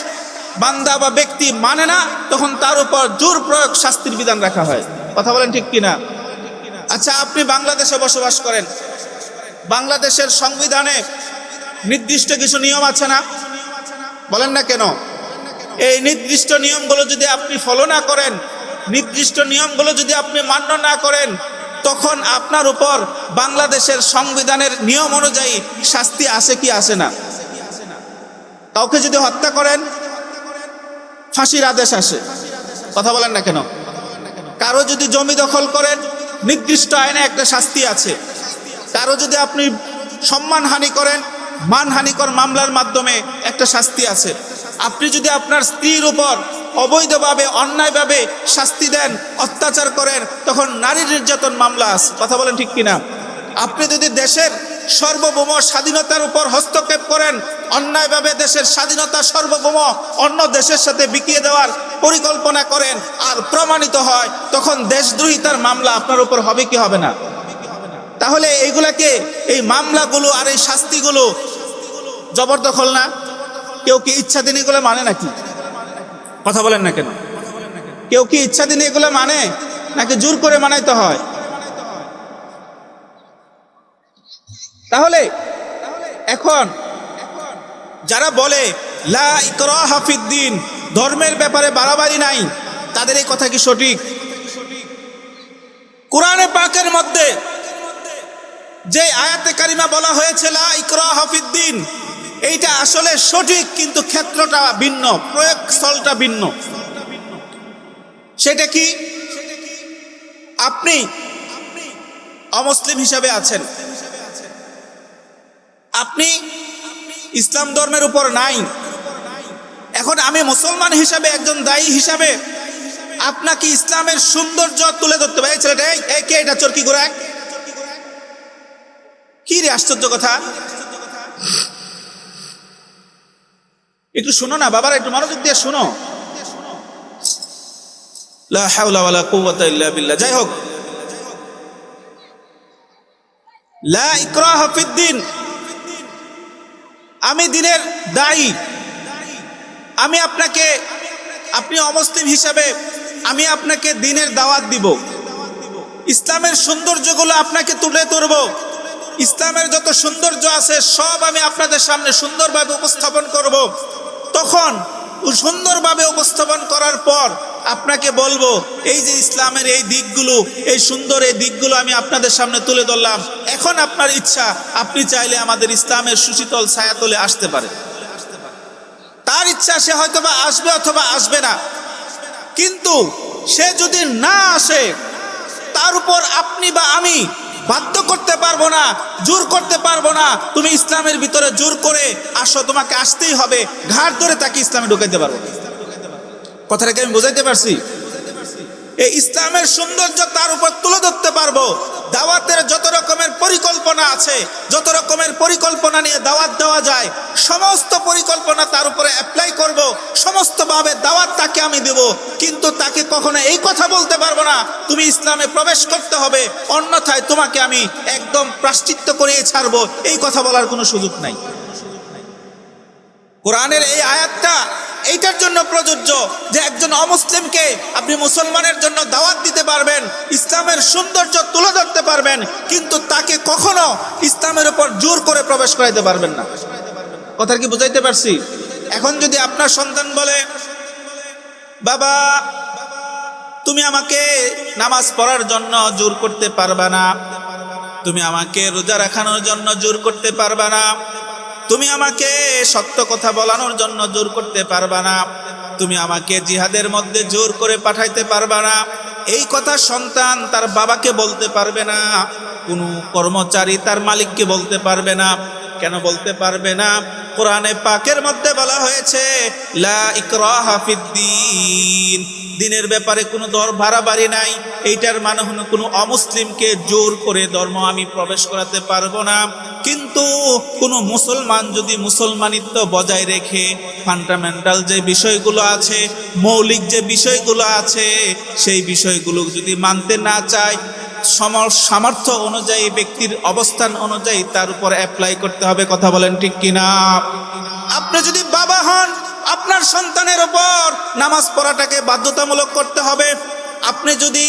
বান্দা বা ব্যক্তি মানে না, তখন তার উপর জোর প্রয়োগ শাস্তির বিধান রাখা হয়। কথা বলেন ঠিক কিনা? আচ্ছা, আপনি বাংলাদেশে বসবাস করেন, বাংলাদেশের সংবিধানে নির্দিষ্ট কিছু নিয়ম আছে না? বলেন না কেন? এই নির্দিষ্ট নিয়মগুলো যদি আপনি ফলো না করেন, নির্দিষ্ট নিয়মগুলো যদি আপনি মান্য না করেন, তখন আপনার উপর বাংলাদেশের সংবিধানের নিয়ম অনুযায়ী শাস্তি আসে কি আসে না? কাউকে যদি হত্যা করেন ফাঁসির আদেশ আসে। কথা বলেন না কেন? কারো যদি জমি দখল করেন, নির্দিষ্ট আইনে একটা শাস্তি আছে। কারো যদি আপনি সম্মানহানি করেন, মানহানিকর মামলার মাধ্যমে একটা শাস্তি আছে। আপনি যদি আপনার স্ত্রীর উপর অবৈধভাবে অন্যায়ভাবে শাস্তি দেন, অত্যাচার করেন, তখন নারী নির্যাতন মামলা আছে। কথা বলেন ঠিক কিনা? আপনি যদি দেশের সার্বভৌম স্বাধীনতার উপর হস্তক্ষেপ করেন, অন্যায়ভাবে দেশের স্বাধীনতা সার্বভৌম অন্য দেশের সাথে বিকিয়ে দেওয়ার পরিকল্পনা করেন আর প্রমাণিত হয়, তখন দেশদ্রোহিতার মামলা আপনার উপর হবে কি হবে না? তাহলে এইগুলাকে, এই মামলাগুলো আর এই শাস্তিগুলো জবরদখল না? কেউ কি ইচ্ছাধীন এগুলো মানে নাকি? কথা বলেন না কেন? কেউ কি ইচ্ছাধীন এগুলো মানে, নাকি জোর করে মানাইতে হয়? তাহলে এখন যারা বলে লা ইকরাহা ফিদ্দিন, ধর্মের ব্যাপারে বাড়াবাড়ি নাই, তাদের এই কথা কি সঠিক? কোরআনে পাকের মধ্যে যে আয়াতে কারিমা বলা হয়েছে লা ইকরাহা ফিদ্দিন, এইটা আসলে সঠিক, কিন্তু ক্ষেত্রটা ভিন্ন, প্রয়োগ স্থলটা ভিন্ন। সেটা কি? আপনি অমুসলিম হিসাবে আছেন, আপনি ইসলাম ধর্মের উপর নাই। এখন আমি মুসলমান হিসাবে, একজন দায়ী হিসাবে আপনাকে ইসলামের সৌন্দর্য তুলে ধরতে পারি। ছেলেটা এই কে এটা চরকি গোড়া, কি রে আশ্চর্য কথা! একটু শোনো না বাবারা, একটু মনোযোগ দিয়ে শোনো। লা হাওলা ওয়ালা কুওয়াতা ইল্লা বিল্লাহ। যাই হোক, লা ইকরাহা ফিদ্দিন, আমি দ্বীনের দায়ী। আমি আপনাকে, আপনি অমুসলিম হিসাবে আমি আপনাকে দ্বীনের দাওয়াত দিব, ইসলামের সৌন্দর্যগুলো আপনাকে তুলে ধরব, ইসলামের যত সৌন্দর্য আছে সব আমি আপনাদের সামনে সুন্দরভাবে উপস্থাপন করব। তখন সুন্দরভাবে উপস্থাপন করার পর আপনাকে বলবো, এই যে ইসলামের এই দিকগুলো, এই সুন্দর এই দিকগুলো আমি আপনাদের সামনে তুলে ধরলাম। এখন আপনার ইচ্ছা, আপনি চাইলে আমাদের ইসলামের সুশীতল ছায়াতলে আসতে পারে। তার ইচ্ছা, সে হয়তোবা আসবে অথবা আসবে না, কিন্তু সে যদি না আসে, তার উপর আপনি বা আমি বাধ্য করতে পারবো না, জোর করতে পারবো না। তুমি ইসলামের ভিতরে জোর করে আসো, তোমাকে আসতেই হবে, ঘাট ধরে তাকে ইসলামে ঢুকাইতে পারবো। কথাটাকে আমি বোঝাইতে পারছি? এই ইসলামের সৌন্দর্য তার উপর তুলে ধরতে পারবো। দাওয়াতের যত রকমের পরিকল্পনা আছে, যত রকমের পরিকল্পনা নিয়ে দাওয়াত দেওয়া যায়, সমস্ত পরিকল্পনা তার উপরে অ্যাপ্লাই করব, সমস্ত ভাবে দাওয়াত তাকে আমি দেব। কিন্তু তাকে কখনো এই কথা বলতে পারবো না তুমি ইসলামে প্রবেশ করতে হবে, অন্যথায় তোমাকে আমি একদম প্রায়শ্চিত্ত করিয়ে ছাড়বো, এই কথা বলার কোনো সুযোগ নাই। কোরআনের এই আয়াতটা এইটার জন্য প্রযোজ্য যে একজন অমুসলিমকে আপনি মুসলমানের জন্য দাওয়াত দিতে পারবেন, ইসলামের সৌন্দর্য তুলে ধরতে পারবেন, কিন্তু তাকে কখনো ইসলামের উপর জোর করে প্রবেশ করাইতে পারবেন না। কথা কি বুঝাইতে পারছি? এখন যদি আপনার সন্তান বলে, বাবা তুমি আমাকে নামাজ পড়ার জন্য জোর করতে পারবা না, তুমি আমাকে রোজা রাখানোর জন্য জোর করতে পারবা না, তুমি আমাকে সত্য কথা বলানোর জন্য জোর করতে পারবা না, তুমি আমাকে জিহাদের মধ্যে জোর করে পাঠাইতে পারবা না, এই কথা সন্তান তার বাবাকে বলতে পারবে না, কোনো কর্মচারী তার মালিককে বলতে পারবে না। কেন বলতে পারবে না? কোরআনে পাকের মধ্যে বলা হয়েছে লা ইকরাহা ফিদ্দিন, দিনের ব্যাপারে কোনো দর বাড়াবাড়ি নাই। এইটার মানে হলো কোনো অমুসলিমকে জোর করে ধর্ম আমি প্রবেশ করাতে পারবো না। কিন্তু কোনো মুসলমান যদি মুসলমানিত্ব বজায় রেখে ফান্ডামেন্টাল যে বিষয়গুলো আছে, মৌলিক যে বিষয়গুলো আছে, সেই বিষয়গুলো যদি মানতে না চায়, সামর্থ্য অনুযায়ী, ব্যক্তির অবস্থান অনুযায়ী তার উপর অ্যাপ্লাই করতে হবে। কথা বলেন ঠিক কিনা? আপনি যদি বাবা হন, আপনার সন্তানের উপর নামাজ পড়াটাকে বাধ্যতামূলক করতে হবে। আপনি যদি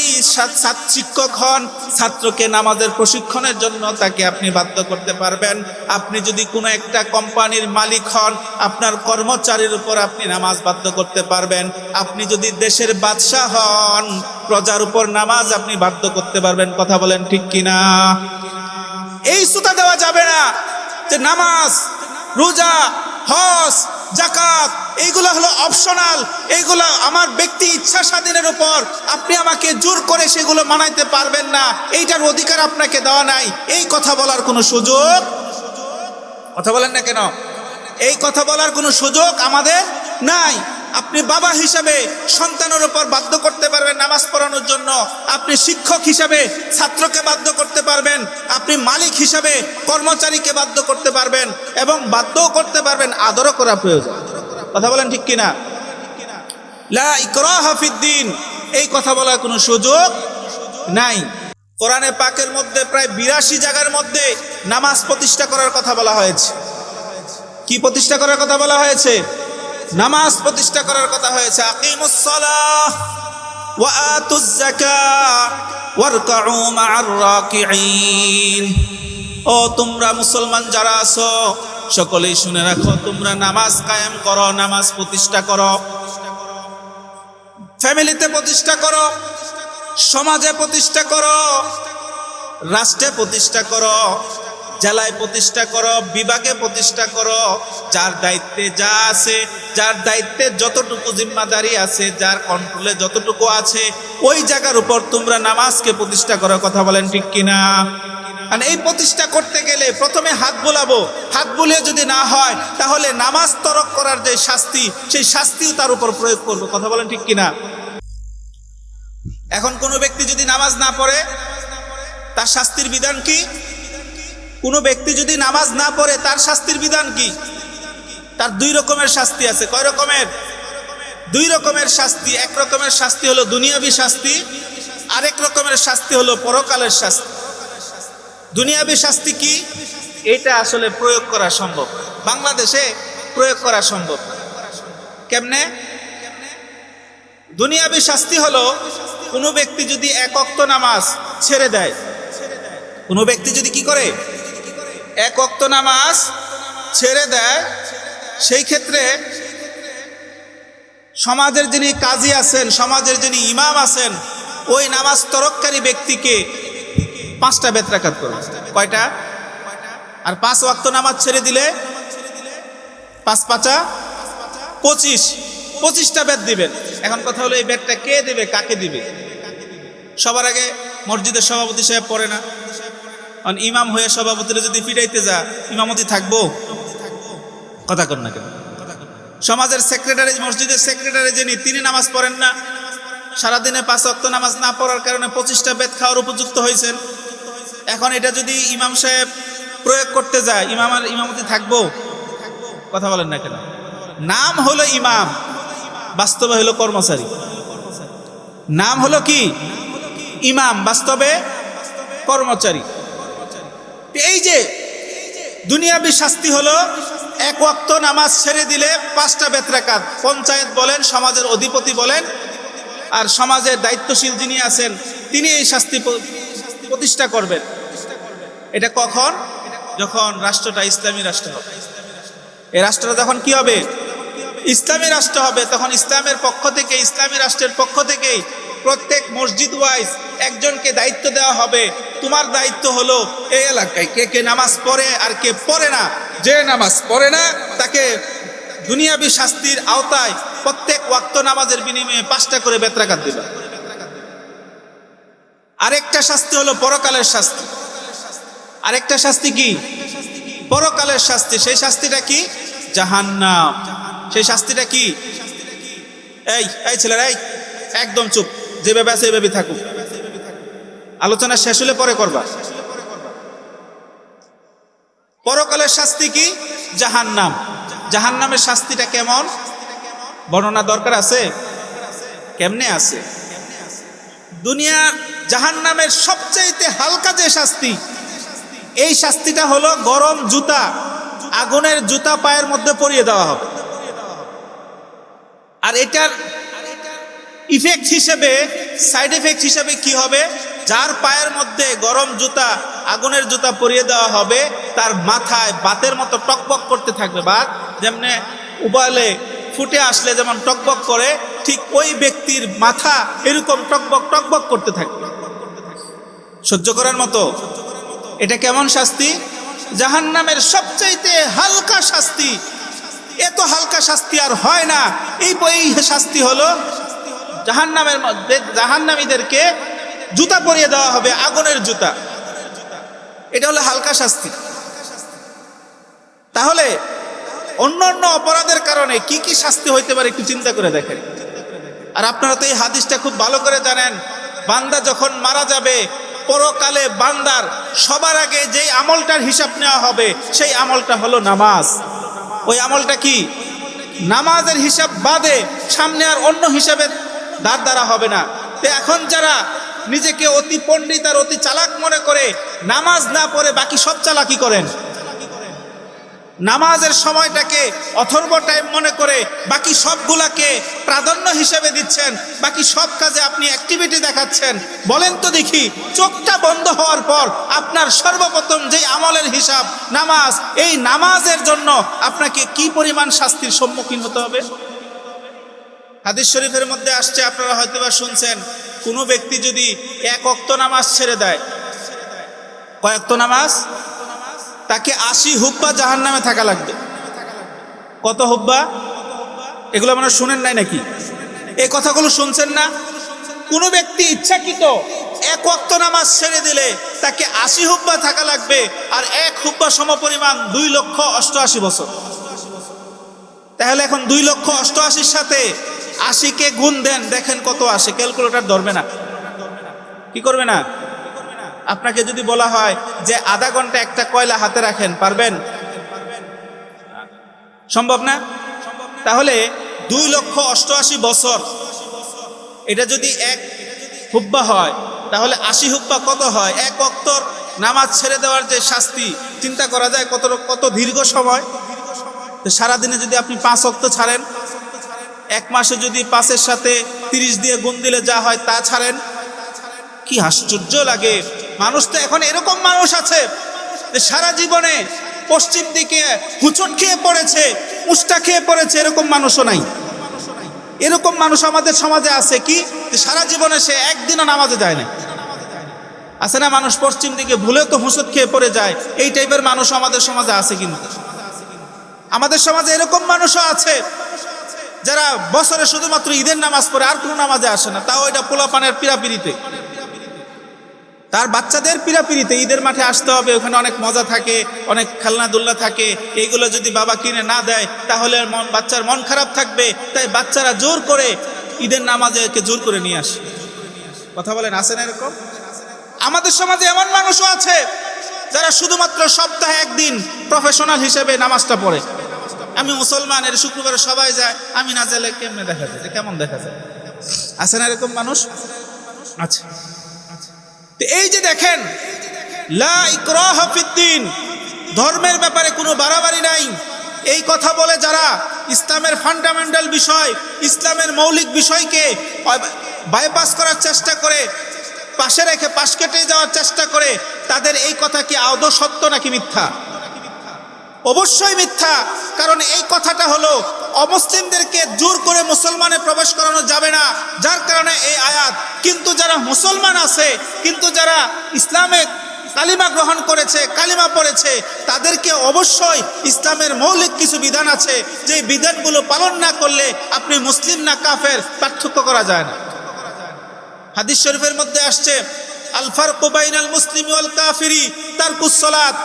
শিক্ষক হন, ছাত্রকে নামাজের প্রশিক্ষণের জন্য তাকে আপনি বাধ্য করতে পারবেন। আপনি যদি কোনো একটা কোম্পানির মালিক হন, আপনার কর্মচারীর উপর আপনি নামাজ বাধ্য করতে পারবেন। আপনি যদি দেশের বাদশাহ হন, প্রজার উপর নামাজ আপনি বাধ্য করতে পারবেন। কথা বলেন ঠিক কিনা? এই সুতা দেওয়া যাবে না যে নামাজ, রোজা, হজ, যাকাত এইগুলো হলো অপশনাল, এইগুলো আমার ব্যক্তি ইচ্ছা স্বাধীনের উপর। আপনি আমাকে জোর করে সেগুলো মানাইতে পারবেন না, এইটার অধিকার আপনাকে দেওয়া নাই। এই কথা বলার কোনো সুযোগ, কথা বলেন না কেন, এই কথা বলার কোনো সুযোগ আমাদের নাই। আপনি বাবা হিসাবে সন্তানের উপর বাধ্য করতে পারবেন নামাজ পড়ানোর জন্য, আপনি শিক্ষক হিসাবে ছাত্রকে বাধ্য করতে পারবেন, আপনি মালিক হিসাবে কর্মচারীকে বাধ্য করতে পারবেন, এবং বাধ্যও করতে পারবেন, আদরও করা প্রয়োজন। কথা বলেন ঠিক কিনা? লা ইকরাহা ফিদ্দিন, এই কথা বলার কোনো সুযোগ নাই। কোরআনে পাকের মধ্যে প্রায় 82 জায়গার মধ্যে নামাজ প্রতিষ্ঠা করার কথা বলা হয়েছে। কি প্রতিষ্ঠা করার কথা বলা হয়েছে? নামাজ প্রতিষ্ঠা করার কথা হয়েছে। আকিমুস সালাহ ওয়া আতুজ যাকাহ ওয়ারকাউ মা'আর রাকিঈন। ও তোমরা মুসলমান যারা আছো সকলেই শুনে রাখো, তোমরা নামাজ কায়েম করো, নামাজ প্রতিষ্ঠা করো, ফ্যামিলিতে প্রতিষ্ঠা করো, সমাজে প্রতিষ্ঠা করো, রাষ্ট্রে প্রতিষ্ঠা করো, জেলায় প্রতিষ্ঠা করো, বিভাগে প্রতিষ্ঠা করো। যার দায়িত্বে যা আছে, যার দায়িত্বে যতটুকু জিম্মাদারি আছে, যার কন্ট্রোলে যতটুকু আছে, ওই জায়গার উপর তোমরা নামাজকে প্রতিষ্ঠা করো। কথা বলেন ঠিক কিনা? আর এই প্রতিষ্ঠা করতে গেলে প্রথমে হাত বোলাবো, হাত বুলিয়ে যদি না হয় তাহলে নামাজ তরক করার যে শাস্তি, সেই শাস্তিও তার উপর প্রয়োগ করবো। কথা বলেন ঠিক কিনা? এখন কোনো ব্যক্তি যদি নামাজ না পড়ে তার শাস্তির বিধান কি? কোনো ব্যক্তি যদি নামাজ না পড়ে তার শাস্তির বিধান কি? তার 2 রকমের শাস্তি আছে। কয় রকমের? 2 রকমের শাস্তি। এক রকমের শাস্তি হলো দুনিয়াবী শাস্তি, আরেক রকমের শাস্তি হলো পরকালের শাস্তি। দুনিয়াবী শাস্তি কি? এটা আসলে প্রয়োগ করা সম্ভব, বাংলাদেশে প্রয়োগ করা সম্ভব। কেমনে? দুনিয়াবী শাস্তি হলো কোনো ব্যক্তি যদি 1 ওয়াক্ত নামাজ ছেড়ে দেয়, কোনো ব্যক্তি যদি কি করে 1 ওয়াক্ত নামাজ ছেড়ে দেয়, সেই ক্ষেত্রে সমাজের যিনি কাজী আছেন, সমাজের যিনি ইমাম আছেন, ওই নামাজ তরককারী ব্যক্তিকে 5টা বেত্রাঘাত করবে। কয়টা? আর 5 ওয়াক্ত নামাজ ছেড়ে দিলে 5 5 25টা বেত দিবেন। এখন কথা হলো এই বেতটা কে দিবে, কাকে দিবে? সবার আগে মসজিদের সভাপতি সাহেব পড়ে না? কারণ ইমাম হয়ে সভাপতিরা যদি ফিরাইতে যা, ইমামতি থাকবো? কথা কর না কেন? সমাজের সেক্রেটারি, মসজিদের সেক্রেটারি যিনি, তিনি নামাজ পড়েন না, সারাদিনে 5 ওয়াক্ত নামাজ না পড়ার কারণে 25টা বেত খাওয়ার উপযুক্ত হয়েছেন। এখন এটা যদি ইমাম সাহেব প্রয়োগ করতে যায়, ইমামতি থাকবো? কথা বলেন না কেন? নাম হলো ইমাম, বাস্তবে হলো কর্মচারী। নাম হলো কি? ইমাম, বাস্তবে কর্মচারী। এই যে দুনিয়াবী শাস্তি হলো 1 ওয়াক্ত নামাজ ছেড়ে দিলে 5টা বেত্রাঘাত। পঞ্চায়েত বলেন, সমাজের অধিপতি বলেন, আর সমাজের দায়িত্বশীল যিনি আছেন তিনি এই শাস্তি প্রতিষ্ঠা করবেন। এটা কখন? যখন রাষ্ট্রটা ইসলামী রাষ্ট্র হবে। এই রাষ্ট্রটা যখন কি হবে? ইসলামী রাষ্ট্র হবে। তখন ইসলামের পক্ষ থেকে, ইসলামী রাষ্ট্রের পক্ষ থেকে প্রত্যেক মসজিদ ওয়াইজ একজনকে দায়িত্ব দেওয়া হবে। তোমার দায়িত্ব হলো এই এলাকায় কে কে নামাজ পড়ে আর কে পড়ে না। যে নামাজ পড়ে না তাকে দুনিয়াবী শাস্তির আওতায় প্রত্যেক ওয়াক্ত নামাজের বিনিময়ে 5টা করে বেত্রাঘাত দিবে। আরেকটা শাস্তি হলো পরকালের শাস্তি। আরেকটা শাস্তি কি? পরকালের শাস্তি। সেই শাস্তিটা কি? জাহান্নাম। সেই শাস্তিটা কি? এই ছেলেরা, একদম চুপ, যেভাবে আছে এভাবে থাকুক, আলোচনা শেষ হলে পরে করবা। পরকালের শাস্তি কি? জাহান্নাম। জাহান্নামের শাস্তিটা কেমন বর্ণনা দরকার আছে? কেমনে আছে? দুনিয়ার জাহান্নামের সবচাইতে হালকা যে শাস্তি, এই শাস্তিটা হলো গরম জুতা, আগুনের জুতা পায়ের মধ্যে পরিয়ে দেওয়া হবে। আর এটার ইফেক্ট হিসেবে, সাইড এফেক্ট হিসেবে কি হবে? যার পায়ের মধ্যে গরম জুতা, আগুনের জুতা পরিয়ে দেওয়া হবে, তার মাথায় বাতের মতো টকবক করতে থাকবে। বাত যেমনে উবালে ফুটে আসলে যেমন টকবক করে, ঠিক ওই ব্যক্তির মাথা এরকম টকবক টকবক করতে থাকবে, সহ্য করার মতো। এটা কেমন শাস্তি? জাহান্নামের সবচাইতে হালকা শাস্তি। এত হালকা শাস্তি আর হয় না। এই শাস্তি হলো জাহান্নামের মধ্যে জাহান্নামীদেরকে জুতা পরিয়ে দেওয়া হবে, আগুনের জুতা। এটা হলো হালকা শাস্তি। তাহলে অন্য অন্য অপরাধের কারণে কি কি শাস্তি হইতে পারে একটু চিন্তা করে দেখেন। আর আপনারা তো এই হাদিসটা খুব ভালো করে জানেন, বান্দা যখন মারা যাবে পরকালে বান্দার সবার আগে যেই আমলটার হিসাব নেওয়া হবে সেই আমলটা হলো নামাজ। ওই আমলটা কি? নামাজের হিসাব বাদে সামনে আর অন্য হিসাবে দাঁড় দাঁড়া হবে না। তো এখন যারা নিজেকে অতি পণ্ডিত আর অতি চালাক মনে করে নামাজ না পড়ে বাকি সব চালাকি করেন, নামাজের সময়টাকে অথর্ব টাইম মনে করে বাকি সবগুলাকে প্রাধান্য হিসেবে দিচ্ছেন, বাকি সব কাজে আপনি অ্যাক্টিভিটি দেখাচ্ছেন। বলেন তো দেখি, চোখটা বন্ধ হওয়ার পর আপনার সর্বপ্রথম যেই আমলের হিসাব নামাজ, এই নামাজের জন্য আপনাকে কি পরিমাণ শাস্তির সম্মুখীন হতে হবে? হাদিস শরীফের মধ্যে আসছে, আপনারা হয়তোবা শুনছেন, কোনো ব্যক্তি যদি এক ওয়াক্ত নামাজ ছেড়ে দেয়, কয় ওয়াক্ত নামাজ? তাকে 80 হুব্বা জাহান্নামে থাকা লাগবে। কত হুব্বা? এগুলো আপনারা শুনেন নাই নাকি? এই কথাগুলো শুনছেন না? কোনো ব্যক্তি ইচ্ছাকৃত এক ওয়াক্ত নামাজ ছেড়ে দিলে তাকে 80 হুব্বা থাকা লাগবে, আর এক হুব্বা সমপরিমাণ 2,88,000 বছর। তাহলে এখন 2,88,000 সাথে 80-কে গুণ দেন, দেখেন কত আসে। ক্যালকুলেটর ধরবে না। কি করবে না? আপনাকে যদি বলা হয় যে আধা ঘন্টা একটা কয়লা হাতে রাখেন, পারবেন? সম্ভব না। তাহলে 2,88,000 বছর, এটা যদি এক হুব্বা হয় তাহলে 80 হুব্বা কত হয়? এক ওয়াক্তর নামাজ ছেড়ে দেওয়ার যে শাস্তি, চিন্তা করা যায় কত দীর্ঘ সময়। তো সারাদিনে যদি আপনি 5 ওয়াক্ত ছাড়েন, এক মাসে যদি 5-এর সাথে 30 দিয়ে গুণ দিলে যা হয় তা ছাড়েন, কি আশ্চর্য লাগে। মানুষ তো এখন এরকম মানুষ আছে যে সারা জীবনে পশ্চিম দিকে হুচট খেয়ে পড়েছে, উষ্টা খেয়ে পড়েছে, এরকম মানুষও নাই। এরকম মানুষ আমাদের সমাজে আছে কি, যে সারা জীবনে সে একদিনও নামাজে যায় না। আছে না মানুষ পশ্চিম দিকে ভুলেও তো হুঁচট খেয়ে পড়ে যায়, এই টাইপের মানুষ আমাদের সমাজে আছে। কিন্তু আমাদের সমাজে এরকম মানুষও আছে যারা বছরে শুধুমাত্র ঈদের নামাজ পড়ে, আর কোনো নামাজে আসে না, তাও এটা পোলাপানের পিরাপিরিতে, তার বাচ্চাদের পিরাপিরিতে। ঈদের মাঠে আসতে হবে, ওখানে অনেক মজা থাকে, অনেক খেলনাধুল্লা থাকে, এইগুলো যদি বাবা কিনে না দেয় তাহলে বাচ্চার মন খারাপ থাকবে, তাই বাচ্চারা জোর করে ঈদের নামাজে জোর করে নিয়ে আসে। কথা বলেন, আছে না এরকম? আমাদের সমাজে এমন মানুষও আছে যারা শুধুমাত্র সপ্তাহে একদিন প্রফেশনাল হিসেবে নামাজটা পড়ে। আমি মুসলমান, এর শুক্রবারে সবাই যায়, আমি না গেলে কেমনে দেখা যায়? কেমন দেখা যায়? আছে না এরকম মানুষ? আচ্ছা, তো এই যে দেখেন, লা ইকরাহা ফিদ্দিন, ধর্মের ব্যাপারে কোনো বাড়াবাড়ি নাই, এই কথা বলে যারা ইসলামের ফান্ডামেন্টাল বিষয়, ইসলামের মৌলিক বিষয়কে বাইপাস করার চেষ্টা করে, পাশে রেখে পাশ কেটে যাওয়ার চেষ্টা করে, তাদের এই কথা কি আদৌ সত্য নাকি মিথ্যা? অবশ্যই মিথ্যা। কারণ এই কথাটা হলো অমুসলিমদেরকে জোর করে মুসলমানে প্রবেশ করানো যাবে না, যার কারণে এই আয়াত। কিন্তু যারা মুসলমান আছে, কিন্তু যারা ইসলামে কালিমা গ্রহণ করেছে, কালিমা পড়েছে, তাদেরকে অবশ্যই ইসলামের মৌলিক কিছু বিধান আছে, যে বিধানগুলো পালন না করলে আপনি মুসলিম না কাফের পার্থক্য করা যায় না। হাদিস শরীফের মধ্যে আসছে, আল ফারকু বাইনাল মুসলিমি ওয়াল কাফিরি তারকুস সালাত।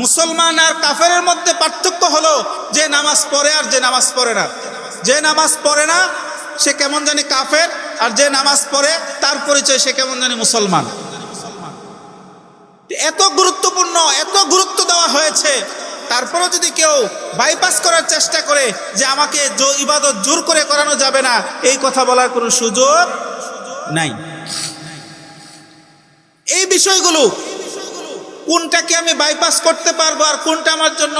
মুসলমান আর কাফেরের মধ্যে পার্থক্য হলো যে নামাজ পড়ে আর যে নামাজ পড়ে না। যে নামাজ পড়ে না সে কেমন জানি কাফের, আর যে নামাজ পড়ে তার পরিচয় সে কেমন জানি মুসলমান। এত গুরুত্বপূর্ণ, এত গুরুত্ব দেওয়া হয়েছে, তারপরেও যদি কেউ বাইপাস করার চেষ্টা করে যে আমাকে ইবাদত জোর করে করানো যাবে না, এই কথা বলার কোনো সুযোগ নাই। এই বিষয়গুলো কোনটাকে আমি বাইপাস করতে পারবো আর কোনটা আমার জন্য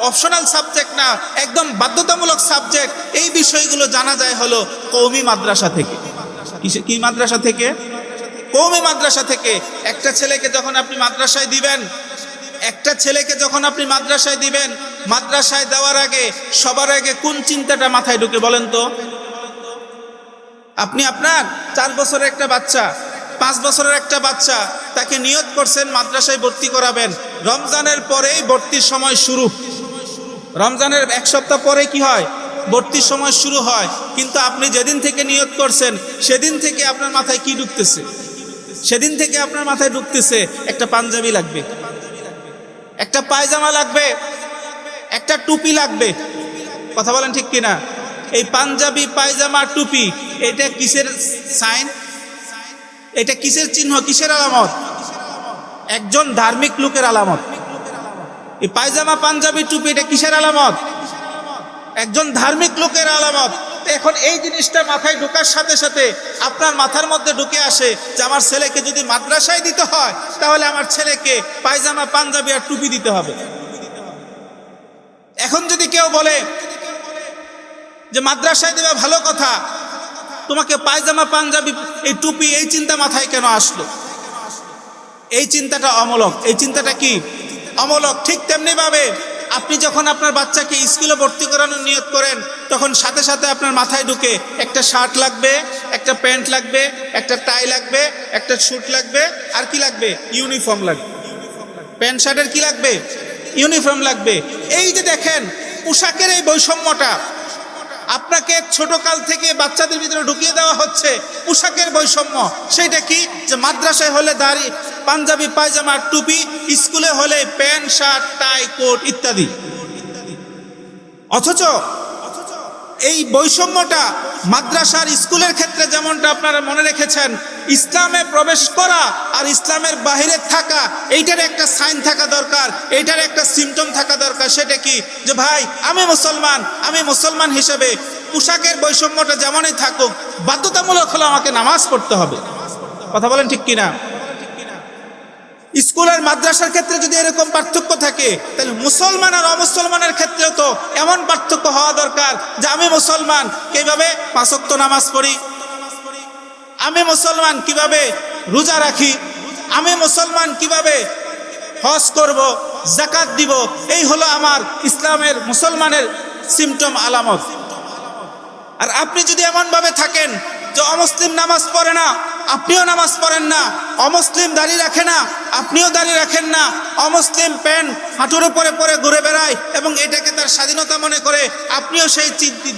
অপশনাল সাবজেক্ট না, একদম বাধ্যতামূলক সাবজেক্ট, এই বিষয়গুলো জানা যায় হলো কওমি মাদ্রাসা থেকে। কি মাদ্রাসা থেকে? কওমি মাদ্রাসা থেকে। একটা ছেলেকে যখন আপনি মাদ্রাসায় দিবেন, মাদ্রাসায় দেওয়ার আগে সবার আগে কোন চিন্তাটা মাথায় ঢুকে বলেন তো? আপনি আপনার 4 বছরের একটা বাচ্চা, 5 বছরের একটা বাচ্চা, তাকে নিয়ত করছেন মাদ্রাসায় ভর্তি করাবেন, রমজানের পরেই ভর্তির সময় শুরু, রমজানের এক সপ্তাহ পরে কি হয়, ভর্তির সময় শুরু হয়, কিন্তু আপনি যেদিন থেকে নিয়ত করছেন সেদিন থেকে আপনার মাথায় কি ঢুকতেছে? সেদিন থেকে আপনার মাথায় ঢুকতেছে একটা পাঞ্জাবি লাগবে, একটা পায়জামা লাগবে, একটা টুপি লাগবে। কথা বলেন ঠিক কিনা? এই পাঞ্জাবি, পায়জামা, টুপি এটা কিসের সাইন? এটা কিসের চিহ্ন, কিসের আলামত? একজন ধার্মিক লোকের আলামত। এই পায়জামা, পাঞ্জাবি, টুপি এটা কিসের আলামত? একজন ধার্মিক লোকের আলামত। এখন এই জিনিসটা মাথায় ঢোকার সাথে সাথে আপনার মাথার মধ্যে ঢুকে আসে যে আমার ছেলেকে যদি মাদ্রাসায় দিতে হয় তাহলে আমার ছেলেকে পায়জামা, পাঞ্জাবি আর টুপি দিতে হবে। এখন যদি কেউ বলে যে মাদ্রাসায় দেবে, ভালো কথা, তোমাকে পায়জামা, পাঞ্জাবি, এই টুপি, এই চিন্তা মাথায় কেন আসলো? এই চিন্তাটা অমূলক। এই চিন্তাটা কি? অমূলক। ঠিক তেমনি ভাবে আপনি যখন আপনার বাচ্চাকে স্কুলে ভর্তি করানোর নিয়ত করেন তখন সাথে সাথে আপনার মাথায় ঢুকে একটা শার্ট লাগবে, একটা প্যান্ট লাগবে, একটা টাই লাগবে, একটা স্যুট লাগবে, আর কি লাগবে? ইউনিফর্ম লাগবে। প্যান্ট শার্টের কি লাগবে? ইউনিফর্ম লাগবে। এই যে দেখেন পোশাকের এই বৈষম্যটা আপনাকে ছোটকাল থেকে বাচ্চাদের ভিতরে ঢুকিয়ে দেওয়া হচ্ছে, পোশাকের বৈষম্য। সেইটা কি? যে মাদ্রাসায় হলে দাড়ি, পাঞ্জাবি, পায়জামা, টুপি, স্কুলে হলে প্যান্ট, শার্ট, টাই, কোট ইত্যাদি। অথচ এই বৈষম্যটা মাদ্রাসার, স্কুলের ক্ষেত্রে যেমনটা আপনারা মনে রেখেছেন, ইসলামে প্রবেশ করা আর ইসলামের বাহিরে থাকা, এইটার একটা সাইন থাকা দরকার, এইটার একটা সিমটম থাকা দরকার। সেটা কি? যে ভাই আমি মুসলমান, আমি মুসলমান হিসেবে পোশাকের বৈষম্যটা যেমনই থাকুক, বাধ্যতামূলক হলো আমাকে নামাজ পড়তে হবে। কথা বলেন ঠিক কিনা? স্কুল আর মাদ্রাসার ক্ষেত্রে যদি এরকম পার্থক্য থাকে তাহলে মুসলমান আর অমুসলমানের ক্ষেত্রেও তো এমন পার্থক্য হওয়া দরকার যে আমি মুসলমান কিভাবে 5 ওয়াক্ত নামাজ পড়ি, আমি মুসলমান কিভাবে রোজা রাখি, আমি মুসলমান কিভাবে হজ করব, যাকাত দিব, এই হলো আমার ইসলামের, মুসলমানের সিমটম, আলামত। আর আপনি যদি এমন ভাবে থাকেন যে অমুসলিম নামাজ পড়ে না, আপনিও নামাজ পড়েন না, অমুসলিম দাড়ি রাখে না, আপনিও দাড়ি রাখেন না, অমুসলিম প্যান্ট হাঁটুর উপরে পরে ঘুরে বেড়ায় এবং এটাকে তার স্বাধীনতা মনে করে, আপনিও সেই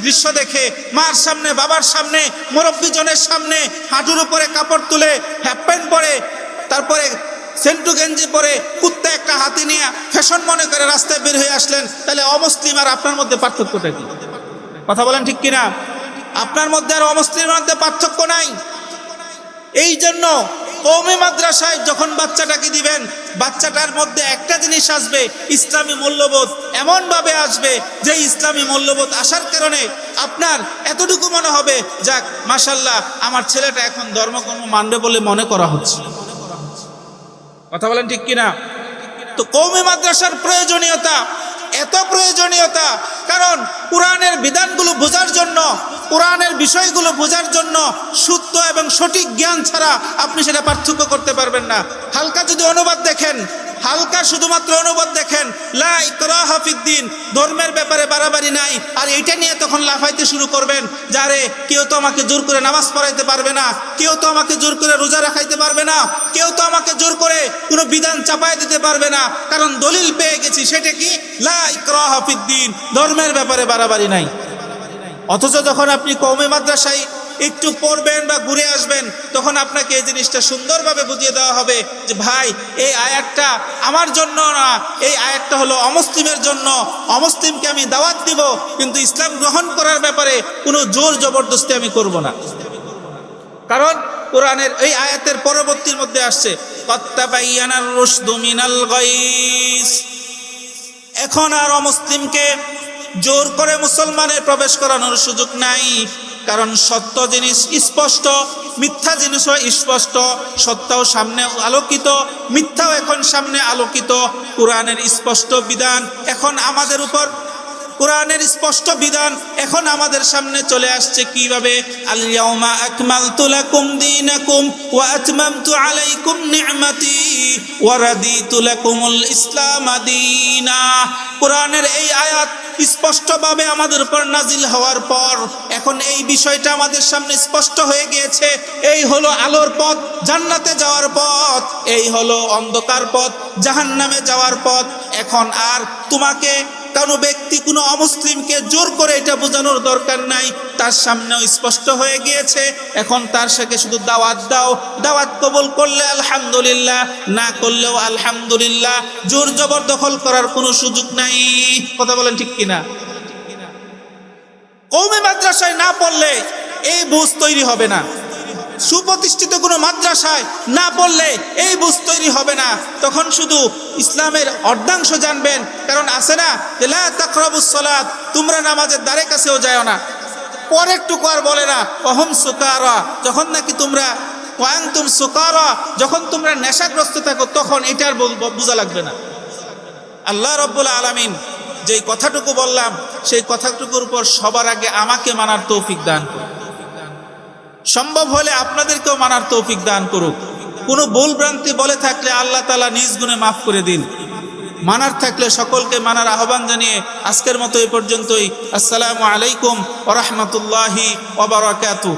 দৃশ্য দেখে মার সামনে, বাবার সামনে, মুরব্বীজনের সামনে হাঁটুর উপরে কাপড় তুলে হাফ প্যান্ট পরে, তারপরে সেন্টু গেঞ্জি পরে, কুত্তা একটা হাতি নিয়ে ফ্যাশন মনে করে রাস্তায় বের হয়ে আসলেন, তাহলে অমুসলিম আর আপনার মধ্যে পার্থক্যটা কি? কথা বলেন ঠিক কিনা? আপনার মধ্যে আর অমুসলিমের মধ্যে পার্থক্য নাই। এই জন্য কওমি মাদ্রাসায় যখন বাচ্চাটাকে দিবেন, বাচ্চাটার মধ্যে একটা জিনিস আসবে, ইসলামী মূল্যবোধ এমনভাবে আসবে যে ইসলামী মূল্যবোধ আসার কারণে আপনার এতটুকু মনে হবে, যাক মাশাআল্লাহ আমার ছেলেটা এখন ধর্মকর্ম মানবে বলে মনে করা হচ্ছে। কথা বলেন ঠিক কিনা? তো কওমি মাদ্রাসার প্রয়োজনীয়তা, এত প্রয়োজনীয়তা, কারণ কোরআনের বিধানগুলো বোঝার জন্য, কোরআনের বিষয়গুলো বোঝার জন্য শুদ্ধ এবং সঠিক জ্ঞান ছাড়া আপনি সেটা পার্থক্য করতে পারবেন না। হালকা যদি অনুবাদ দেখেন, হালকা শুধুমাত্র অনুবাদ দেখেন, লা ইকরাহা ফিদ্দিন, ধর্মের ব্যাপারে বাড়াবাড়ি নাই, আর এইটা নিয়ে তখন লাফাইতে শুরু করবেন, যারে কেউ তো আমাকে জোর করে নামাজ পড়াইতে পারবে না, কেউ তো আমাকে জোর করে রোজা রাখাইতে পারবে না, কেউ তো আমাকে জোর করে কোনো বিধান চাপায় দিতে পারবে না, কারণ দলিল পেয়ে গেছি। সেটা কি? লা ইকরাহা ফিদ্দিন, ধর্মের ব্যাপারে বাড়াবাড়ি নাই। অথচ যখন আপনি কওমি মাদ্রাসায় একটু পড়বেন বা ঘুরে আসবেন, তখন আপনাকে এই জিনিসটা সুন্দরভাবে বুঝিয়ে দেওয়া হবে যে ভাই এই আয়াতটা আমার জন্য না, এই আয়াতটা হলো অমুসলিমের জন্য। অমুসলিমকে আমি দাওয়াত দিব, কিন্তু ইসলাম গ্রহণ করার ব্যাপারে কোনো জোর জবরদস্তি আমি করব না। কারণ কোরআনের এই আয়াতের পরবর্তীর মধ্যে আসছে ক্বাদ তাবায়্যানার রুশদু মিনাল গায়স। এখন আর অমুসলিমকে জোর করে মুসলমানের প্রবেশ করানোর সুযোগ নাই, কারণ সত্য জিনিস স্পষ্ট, মিথ্যা জিনিসও স্পষ্ট। সত্যও সামনে আলোকিত, মিথ্যাও এখন সামনে আলোকিত। কোরআনের স্পষ্ট বিধান এখন আমাদের উপর, কোরআনের স্পষ্ট বিধান এখন আমাদের সামনে চলে আসছে কিভাবে? আল ইয়াউমা আকমালতু লাকুম দীনাকুম ওয়া আতমামতু আলাইকুম নি'মাতি ওয়া রাদিতু লাকুমুল ইসলাম দীনা। কোরআনের এই আয়াত স্পষ্টভাবে আমাদের উপর নাজিল হওয়ার পর এখন এই বিষয়টা আমাদের সামনে স্পষ্ট হয়ে গিয়েছে। এই হলো আলোর পথ, জান্নাতে যাওয়ার পথ, এই হলো অন্ধকার পথ, জাহান্নামে যাওয়ার পথ। এখন আর তোমাকে কোনো ব্যক্তি কোনো অমুসলিমকে জোর করে এটা বোঝানোর দরকার নাই, তার সামনেও স্পষ্ট হয়ে গিয়েছে। এখন তার সাথে শুধু দাওয়াত দাও, দাওয়াত কবুল করলে আলহামদুলিল্লাহ, না করলেও আলহামদুলিল্লাহ। জোর জবরদখল করার কোনো সুযোগ নাই। কথা বলেন ঠিক কিনা? কওমি মাদ্রাসায় না পড়লে এই বুঝ তৈরি হবে না, সুপ্রতিষ্ঠিত কোনো মাদ্রাসায় না পড়লে এই বুঝ তৈরি হবে না। তখন শুধু ইসলামের অর্ধাংশ জানবেন, কারণ আছে না যে লা তাকরাবুস সালাত, তোমরা নামাজের দ্বারে কাছেও যাও না। পরের টুকু আর বলে না ওয়াহুম সুকারা, যখন নাকি তোমরা ওয়ান্তুম সুকারা, যখন তোমরা নেশাগ্রস্ত থাকো তখন এটার বোঝা লাগবে না। আল্লাহ রাব্বুল আলামিন যেই কথাটুকু বললাম সেই কথাটুকুর উপর সবার আগে আমাকে মানার তৌফিক দান করুন, সম্ভব হলে আপনাদেরকেও মানার তৌফিক দান করুক। কোনো ভুল ভ্রান্তি বলে থাকলে আল্লাহ তাআলা নিজ গুণে মাফ করে দিন। মানার থাকলে সকলকে মানার আহ্বান জানিয়ে আজকের মতো এই পর্যন্তই। আসসালামু আলাইকুম ওয়া রাহমাতুল্লাহি ওয়া বারাকাতুহু।